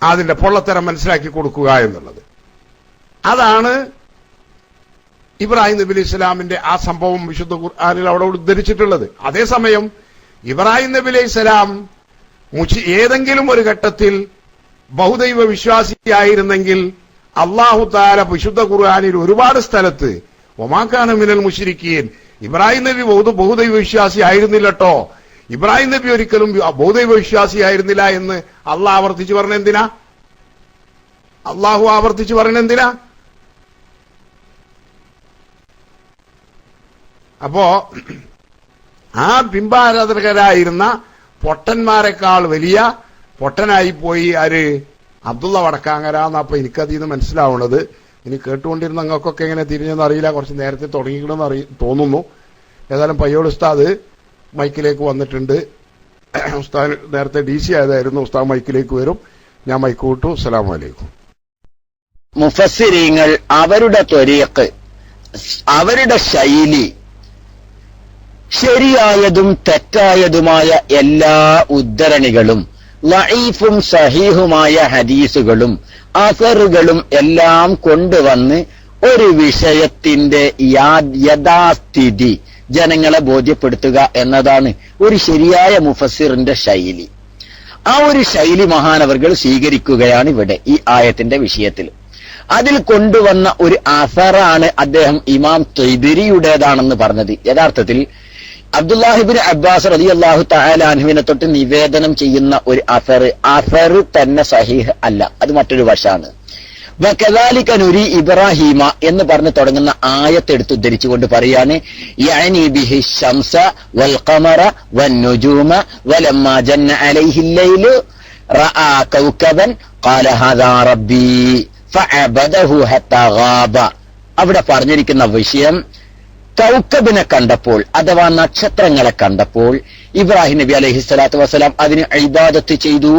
അതിന്റെ പൊള്ളത്തരം മനസ്സിലാക്കി കൊടുക്കുക എന്നുള്ളത്. അതാണ് ഇബ്രാഹിം നബി അലൈഹി ഇസ്ലാമിന്റെ ആ സംഭവം വിശുദ്ധ ഖുർആനിൽ അവിടെ ഉദ്ധരിച്ചിട്ടുള്ളത്. അതേസമയം ഇബ്രാഹിം നബി അലൈഹി ഇസ്ലാം ഏതെങ്കിലും ഒരു ഘട്ടത്തിൽ ബഹുദൈവ വിശ്വാസിയായിരുന്നെങ്കിൽ അല്ലാഹു തആല വിശുദ്ധ ഖുർആനിൽ ഒരുപാട് സ്ഥലത്ത് വമാ കാന മിനൽ മുശ്രിക്കീൻ, ഇബ്രാഹിം നബി ബഹുദൈവ വിശ്വാസി ആയിരുന്നില്ലട്ടോ, ഇബ്രാഹിം നബി ഒരിക്കലും ബഹുദൈവ വിശ്വാസിയായിരുന്നില്ല എന്ന് അള്ളാഹു ആവർത്തിച്ചു പറഞ്ഞെന്തിനാ? അപ്പോ ആ ബിംബാരാധകരായിരുന്ന പൊട്ടന്മാരെക്കാൾ വലിയ പൊട്ടനായി പോയി ആര്? അബ്ദുള്ള വടക്കാങ്ങര എന്നപ്പോ എനിക്കതിന്ന് മനസ്സിലാവുന്നത്. ഇനി കേട്ടുകൊണ്ടിരുന്ന നിങ്ങൾക്കൊക്കെ എങ്ങനെ തിരിഞ്ഞെന്ന് അറിയില്ല. കുറച്ച് നേരത്തെ തുടങ്ങിക്കണമെന്ന് തോന്നുന്നു. ഏതായാലും പയ്യോട് ഉസ്താദ് മൈക്കിലേക്ക് വന്നിട്ടുണ്ട്. ഉസ്താദ് നേരത്തെ DC ആയതായിരുന്നു. ഉസ്താദ് മൈക്കിലേക്ക് വരും. ഞാൻ മൈക്ക് വിട്ടു. അസ്സലാമു അലൈക്കും. മുഫസ്സിരീങ്ങൾ അവരുടെ ത്വരീഖ്, അവരുടെ ശൈലി, ശരിയായതും തെറ്റായതുമായ എല്ലാ ഉദ്ധരണികളും ലഈഫും സഹീഹുമായ ഹദീസുകളും അസറുകളും എല്ലാം കൊണ്ടുവന്ന് ഒരു വിഷയത്തിന്റെ യഥാസ്ഥിതി ജനങ്ങളെ ബോധ്യപ്പെടുത്തുക എന്നതാണ് ഒരു ശരിയായ മുഫസ്സിറിന്റെ ശൈലി. ആ ഒരു ശൈലി മഹാനവർകൾ സ്വീകരിക്കുകയാണ് ഇവിടെ ഈ ആയത്തിന്റെ വിഷയത്തിൽ. അതിൽ കൊണ്ടുവന്ന ഒരു അസറാണ് അദ്ദേഹം ഇമാം ത്വയ്ബിരിയുടേതാണെന്ന് പറഞ്ഞത്. യഥാർത്ഥത്തിൽ അബ്ദുല്ലാഹിബ്നു അബ്ബാസ് റളിയല്ലാഹു തആല അൻഹുവിനെ തൊട്ട് നിവേദനം ചെയ്യുന്ന ഒരു അസർ തന്നെ സഹീഹ് അല്ല, അത് മറ്റൊരു വശാണ്. വകദാലിക നുരി ഇബ്രാഹീമ എന്ന് പറഞ്ഞു തുടങ്ങുന്ന ആയത്ത് എടുത്ത് ഉദ്ധരിച്ചുകൊണ്ട് പറയാണ്, യഅനി ബിഹി ശംസ വൽ ഖമറ വൻ നുജൂമ വലമ്മാ ജന്ന അലൈഹിൽ ലൈലു റആ കൗകബൻ ഖാല ഹാദാ റബ്ബി ഫഅബദഹു ഹത്താ ഗാബ. അവിടെ പറഞ്ഞിരിക്കുന്ന വിഷയം കൗക്കബിനെ കണ്ടപ്പോൾ അഥവാ നക്ഷത്രങ്ങളെ കണ്ടപ്പോൾ ഇബ്രാഹിം നബി അലൈഹി സ്വലാത്തു വസ്സലാം അതിന് ഇബാദത്ത് ചെയ്തു.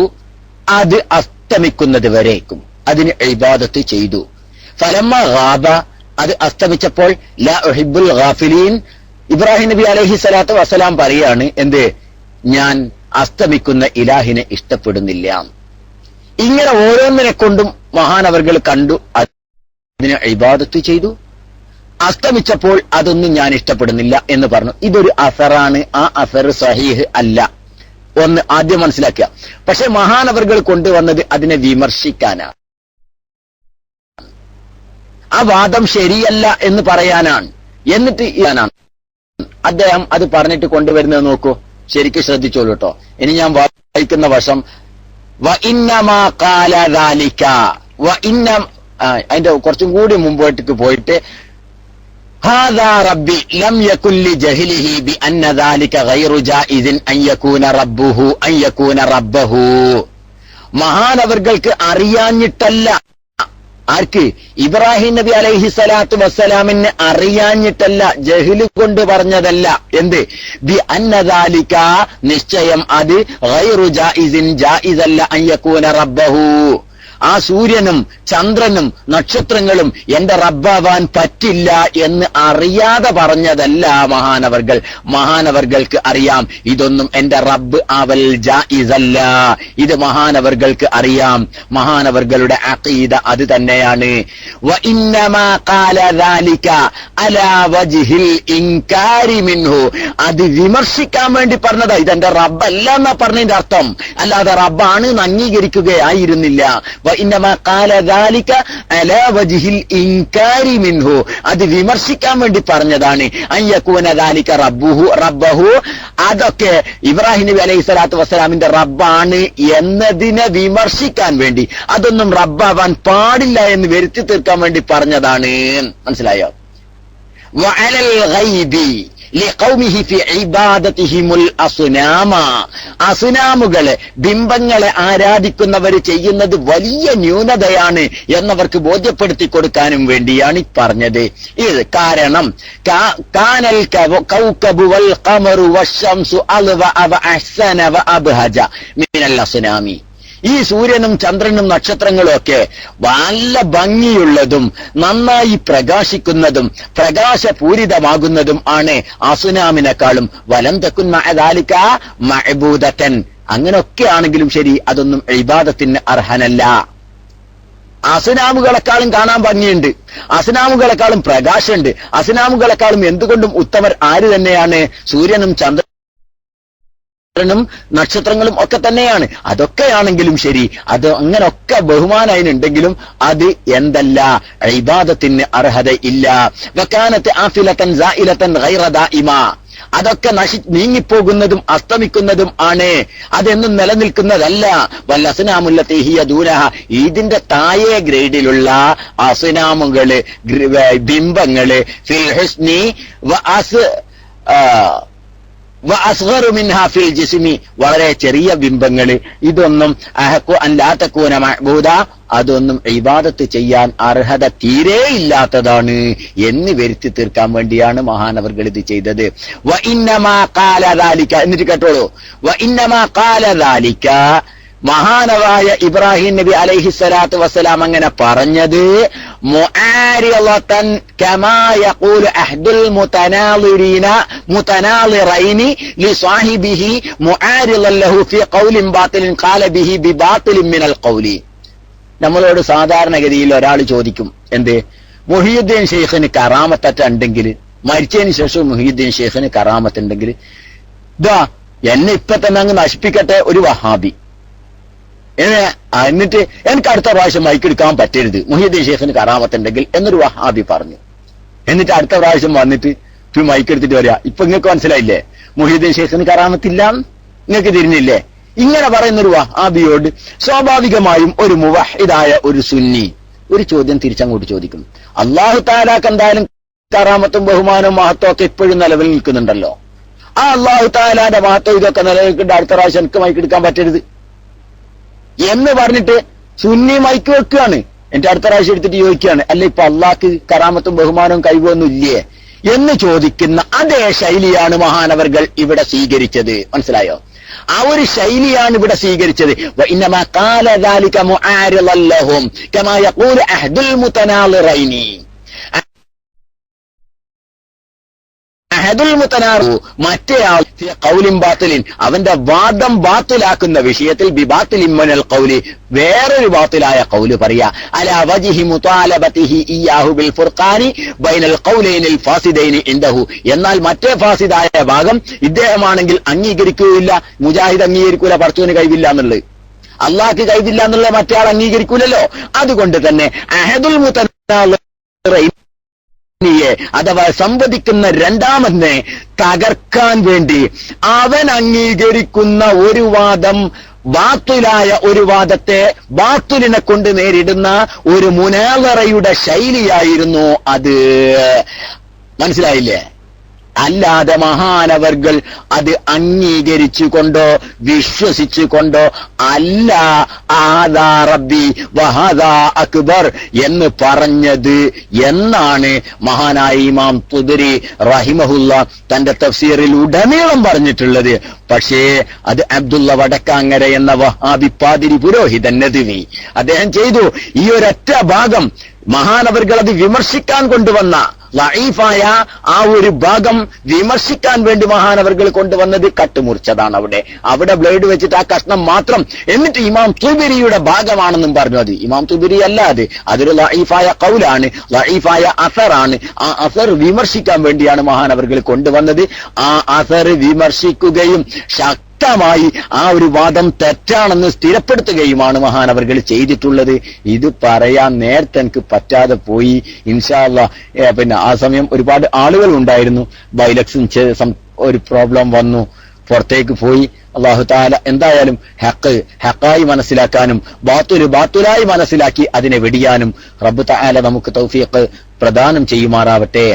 അത് അസ്തമിക്കുന്നത് വരേക്കും അതിന് ഇബാദത്ത് ചെയ്തു. ഫലമ്മ ഗാബ, അത് അസ്തമിച്ചപ്പോൾ ലാ ഉഹിബ്ബുൽ ഗാഫിലീൻ, ഇബ്രാഹിം നബി അലൈഹി സ്വലാത്തു വസ്സലാം പറയാണ്, എന്ത്? ഞാൻ അസ്തമിക്കുന്ന ഇലാഹിനെ ഇഷ്ടപ്പെടുന്നില്ല. ഇങ്ങനെ ഓരോന്നിനെ കൊണ്ടും മഹാനവർകൾ കണ്ടു, അതിന് ഇബാദത്ത് ചെയ്തു. അസ്തമിച്ചപ്പോൾ അതൊന്നും ഞാൻ ഇഷ്ടപ്പെടുന്നില്ല എന്ന് പറഞ്ഞു. ഇതൊരു അസറാണ്. ആ അസർ സഹീഹ് അല്ല. ഒന്ന് ആദ്യം മനസ്സിലാക്കുക. പക്ഷെ മഹാനവർകൾ കൊണ്ടുവന്നത് അതിനെ വിമർശിക്കാനാണ്, ആ വാദം ശരിയല്ല എന്ന് പറയാനാണ്. എന്നിട്ട് അദ്ദേഹം അത് പറഞ്ഞിട്ട് കൊണ്ടുവരുന്നത് നോക്കൂ, ശരിക്കും ശ്രദ്ധിച്ചോളൂ കേട്ടോ. ഇനി ഞാൻ വായിക്കുന്ന വശം വഇന്നമാ ഖാല ദാലിക അതിന്റെ കുറച്ചും കൂടി മുമ്പോട്ടേക്ക് പോയിട്ട് ഹാദാ റബ്ബി ലം യകുൻ ലിജഹ്ലിഹി ബിഅന്ന ദാലിക ഗൈറു ജായിസിൻ അൻ യകൂന റബ്ബഹു. മഹാനവർകൾക്ക് അറിയാഞ്ഞിട്ടല്ല. ആർക്ക്? ഇബ്രാഹിം നബി അലൈഹി സ്വലാത്തു വസ്സലാമിന് അറിയാഞ്ഞിട്ടല്ല, ജഹ്ല് കൊണ്ട് പറഞ്ഞതല്ല. എന്ത്? ബിഅന്ന ദാലിക, നിശ്ചയം അത് ഗൈറു ജായിസിൻ, ജായിസല്ല, അൻ യകൂന റബ്ബഹു, ആ സൂര്യനും ചന്ദ്രനും നക്ഷത്രങ്ങളും എന്റെ റബ്ബാവാൻ പറ്റില്ല എന്ന് അറിയാതെ പറഞ്ഞതല്ല മഹാനവർകൾക്ക് അറിയാം ഇതൊന്നും എന്റെ റബ്ബ് ആവൽ ജായിസല്ല. ഇത് മഹാനവർകൾക്ക് അറിയാം. മഹാനവർകളുടെ അഖീദ അത് തന്നെയാണ്. വഇന്നമാ ഖാല ദാലിക അലാ വജ്ഹിൽ ഇൻകാരി മിൻഹു, അത് വിമർശിക്കാൻ വേണ്ടി പറഞ്ഞതാ. ഇതെന്റെ റബ്ബല്ല എന്നാ പറഞ്ഞതിന്റെ അർത്ഥം, അല്ലാതെ റബ്ബാണ് എന്ന് അംഗീകരിക്കുകയായിരുന്നില്ല. വഇന്നമാ ഖാല ദാലിക അലാ വജ്ഹിൽ ഇൻകാരി മിൻഹു, അത് വിമർശിക്കാൻ വേണ്ടി പറഞ്ഞതാണ്. അയ്യകൂന ദാലിക റബ്ബഹു, അതൊക്കെ ഇബ്രാഹിം നബി അലൈഹി സ്വലാത്തു വസ്സലാമിന്റെ റബ്ബാണ് എന്നതിനെ വിമർശിക്കാൻ വേണ്ടി, അതൊന്നും റബ്ബാവാൻ പാടില്ല എന്ന് വരുത്തി തീർക്കാൻ വേണ്ടി പറഞ്ഞതാണ്. മനസ്സിലായോ? വഅലൽ ഗൈബി ലിഖൗമിഹി ഫി ഇബാദതിഹിമുൽ അസ്നാമ, അസ്നാമുകളെ ബിംബങ്ങളെ ആരാധിക്കുന്നവർ ചെയ്യുന്നത് വലിയ ന്യൂനതയാണ് എന്നവർക്ക് ബോധ്യപ്പെടുത്തി കൊടുക്കാനും വേണ്ടിയാണ് പറഞ്ഞത്. ഇത് കാരണം കാനൽ കൗകബു വൽ ഖമറു വശംസു അൽവ അഹ്സന വ അബ്ഹജ മിനൽ അസ്നാമി, ഈ സൂര്യനും ചന്ദ്രനും നക്ഷത്രങ്ങളും ഒക്കെ നല്ല ഭംഗിയുള്ളതും നന്നായി പ്രകാശിക്കുന്നതും പ്രകാശപൂരിതമാകുന്നതും ആണ് അസുനാമിനെക്കാളും. വലം തക്കുൻ മഅദാലിക മഅബൂദതൻ, അങ്ങനൊക്കെ ആണെങ്കിലും ശരി അതൊന്നും ഇബാദത്തിന് അർഹനല്ല. അസുനാമുകളെക്കാളും കാണാൻ ഭംഗിയുണ്ട്, അസുനാമുകളെക്കാളും പ്രകാശമുണ്ട്, അസുനാമുകളെക്കാളും എന്തുകൊണ്ടും ഉത്തമർ ആര് തന്നെയാണ്? സൂര്യനും ചന്ദ്രനും നക്ഷത്രങ്ങളും ഒക്കെ തന്നെയാണ്. അതൊക്കെയാണെങ്കിലും ശരി, അത് അങ്ങനൊക്കെ ബഹുമാനത്തിനുണ്ടെങ്കിലും അത് എന്തല്ല, ഇബാദത്തിന് അർഹതയില്ല. വകാനത്ത് ആഫിലതൻ സായിലതൻ ഗൈറ ദായിമ, അതൊക്കെ നീങ്ങിപ്പോകുന്നതും അസ്തമിക്കുന്നതും ആണ്, അതെന്നും നിലനിൽക്കുന്നതല്ല. വല്ലസ്നാമുല്ലത്തി ഹിയ ദൂനഹ, ഇതിന്റെ താഴെ ഗ്രേഡിലുള്ള അസ്നാമുകള്, ബിംബങ്ങള്, ഫിൽ ഹുസ്നി വഅസ്ഗറു മിൻഹാ ഫിൽ ജിസ്മി, വളരെ ചെറിയ ബിംബങ്ങള്, ഇതൊന്നും അഹഖു അൻ ലാ തകൂന മഅബൂദ, അതൊന്നും ഇബാദത്ത് ചെയ്യാൻ അർഹത തീരെ ഇല്ലാത്തതാണ് എന്ന് വരുത്തി തീർക്കാൻ വേണ്ടിയാണ് മഹാനവർകൾ ഇത് ചെയ്തത്. വഇന്നമാ ഖാല ദാലിക, എന്നിട്ട് കേട്ടോളൂ, വഇന്നമാ ഖാല ദാലിക, മഹാനവായ ഇബ്രാഹിം നബി അലൈഹി സ്വലാത്തു വസ്സലാം അങ്ങനെ പറഞ്ഞത് മുആരിളതൻ കമാ യഖൂലു അഹ്ദുൽ മുതനാളിറൈനി ലിസാഹിബിഹി മുആരിളൻ ലഹു ഫീ ഖൗലിൻ ബാത്തിലിൻ ഖാല ബിഹി ബിബാത്തിലിൻ മിനൽ ഖൗലി. നമ്മളോട് സാധാരണഗതിയിൽ ഒരാൾ ചോദിക്കും, എന്ത്, മുഹിയുദ്ദീൻ ഷെയ്ഖിന് കറാമത്തറ്റ ഉണ്ടെങ്കിൽ, മരിച്ചതിന് ശേഷം മുഹിയുദ്ദീൻ ഷെയ്ഖിന് കറാമത്തുണ്ടെങ്കിൽ ഇതാ എന്നെ ഇപ്പൊ തന്നെ അങ്ങ് നശിപ്പിക്കട്ടെ ഒരു വഹാബി, എന്നിട്ട് എനിക്ക് അടുത്ത പ്രാവശ്യം മൈക്കെടുക്കാൻ പറ്റരുത്, മുഹിയുദ്ദീൻ ഷെയ്ഖിന് കറാമത്തുണ്ടെങ്കിൽ എന്നൊരു വഹാബി പറഞ്ഞു. എന്നിട്ട് അടുത്ത പ്രാവശ്യം വന്നിട്ട് മൈക്കെടുത്തിട്ട് വരിക, ഇപ്പൊ നിങ്ങൾക്ക് മനസ്സിലായില്ലേ മുഹിയുദ്ദീൻ ഷെയ്ഖിന് കറാമത്തില്ല, നിങ്ങൾക്ക് തിരിഞ്ഞില്ലേ? ഇങ്ങനെ പറയുന്നൊരു വഹാബിയോട് സ്വാഭാവികമായും ഒരു മുവഹിദായ ഒരു സുന്നി ഒരു ചോദ്യം തിരിച്ചങ്ങോട്ട് ചോദിക്കും. അല്ലാഹു തആലാക്ക് എന്തായാലും കറാമത്തും ബഹുമാനവും മഹത്വം ഒക്കെ ഇപ്പോഴും നിലവിൽ നിൽക്കുന്നുണ്ടല്ലോ. ആ അല്ലാഹു തആലാന്റെ മഹത്വം ഇതൊക്കെ നിലനിൽക്കേണ്ട അടുത്ത പ്രാവശ്യം എനിക്ക് മൈക്കെടുക്കാൻ പറ്റരുത് എന്ന് പറഞ്ഞിട്ട് സുന്നി മൈക്ക് വെക്കുകയാണ്. എന്റെ അടുത്ത പ്രാവശ്യം എടുത്തിട്ട് ചോദിക്കുകയാണ്, അല്ല ഇപ്പൊ അള്ളാഹ്ക്ക് കറാമത്തും ബഹുമാനവും കഴിവൊന്നും ഇല്ലേ എന്ന് ചോദിക്കുന്ന അതേ ശൈലിയാണ് മഹാനവർകൾ ഇവിടെ സ്വീകരിച്ചത്. മനസ്സിലായോ? ആ ഒരു ശൈലിയാണ് ഇവിടെ സ്വീകരിച്ചത്. വഇന്നമാ ഖാല ദാലിക മുആരിളൻ ലഹും കമാ യഖൂലു അഹ്ദുൽ മുതനാളിറൈനി, അഹദുൽ മുതനാറു മറ്റേയാൾ ഖൗലിൻ ബാത്തിലിൻ, അവന്റെ വാദം ബാത്തിലാക്കുന്ന വിഷയത്തിൽ ബിബാത്തിലിൻ മിനൽ ഖൗലി, വേറൊരു ബാത്തിലായ ഖൗല് പറയാ. അലാ വജ്ഹി മുതാലബതിഹി ഇയാഹു ബിൽ ഫുർഖാനി ബൈനൽ ഖൗലൈനിൽ ഫാസിദൈനി ഇൻദഹു, എന്നാൽ മറ്റേ ഫാസിദായ ഭാഗം ഇദ്ദേഹമാണെങ്കിൽ അംഗീകരിക്കുകയില്ല, മുജാഹിദ് അംഗീകരിക്കൂല, പടച്ചവന് കഴിവില്ല എന്നുള്ളത്, അള്ളാഹ്ക്ക് കഴിവില്ല എന്നുള്ളത് മറ്റേ ആൾ അംഗീകരിക്കൂലല്ലോ. അതുകൊണ്ട് തന്നെ അഹദുൽ മുതനാളിറൈനി അഥവാ സംവദിക്കുന്ന രണ്ടാമനെ തകർക്കാൻ വേണ്ടി അവൻ അംഗീകരിക്കുന്ന ഒരു വാദം, ബാത്തുലായ ഒരു വാദത്തെ ബാത്തുലിനെ കൊണ്ട് നേരിടുന്ന ഒരു മുനാലറയുടെ ശൈലിയായിരുന്നു അത്. മനസ്സിലായില്ലേ? അല്ലാതെ മഹാനവർകൾ അത് അംഗീകരിച്ചുകൊണ്ടോ വിശ്വസിച്ചുകൊണ്ടോ അല്ല ആദാ റബ്ബി വഹദാ അക്ബർ എന്ന് പറഞ്ഞത് എന്നാണ് മഹാനായ ഇമാം തുബരി റഹിമഹുല്ല തന്റെ തഫ്സീറിൽ ഉടനീളം പറഞ്ഞിട്ടുള്ളത്. പക്ഷേ അത് അബ്ദുള്ള വടക്കാങ്ങര എന്ന വഹാബി പാതിരി പുരോഹിതൻ നദ്വി അദ്ദേഹം ചെയ്തു ഈ ഒരൊറ്റ ഭാഗം മഹാനവർകൾ അത് വിമർശിക്കാൻ കൊണ്ടുവന്ന ലഈഫായ ആ ഒരു ഭാഗം വിമർശിക്കാൻ വേണ്ടി മഹാനവർകൾ കൊണ്ടുവന്നത് കട്ടുമുറിച്ചതാണ്. അവിടെ ബ്ലേഡ് വെച്ചിട്ട് ആ കഷ്ണം മാത്രം, എന്നിട്ട് ഇമാം തുബരിയുടെ ഭാഗമാണെന്നും പറഞ്ഞു. അത് ഇമാം തുബരി അല്ല, അതൊരു ലഈഫായ ഖൗലാണ്, ലഈഫായ അസറാണ്. ആ അസർ വിമർശിക്കാൻ വേണ്ടിയാണ് മഹാനവർകൾ കൊണ്ടുവന്നത്. ആ അസർ വിമർശിക്കുകയും മായി ആ ഒരു വാദം തെറ്റാണെന്ന് സ്ഥിരപ്പെടുത്തുകയുമാണ് മഹാനവർകൾ ചെയ്തിട്ടുള്ളത്. ഇത് പറയാൻ നേരത്തെ എനിക്ക് പറ്റാതെ പോയി. ഇൻഷാ അല്ലാഹ് പിന്നെ ആ സമയം ഒരുപാട് ആളുകൾ ഉണ്ടായിരുന്നു. ബൈലക്സും ഒരു പ്രോബ്ലം വന്നു, പുറത്തേക്ക് പോയി. അല്ലാഹു തആല എന്തായാലും ഹഖായി മനസ്സിലാക്കാനും ബാത്തുലായി മനസ്സിലാക്കി അതിനെ വെടിയാനും റബ്ബ് തആല നമുക്ക് തൗഫീഖ് പ്രദാനം ചെയ്യുമാറാവട്ടെ.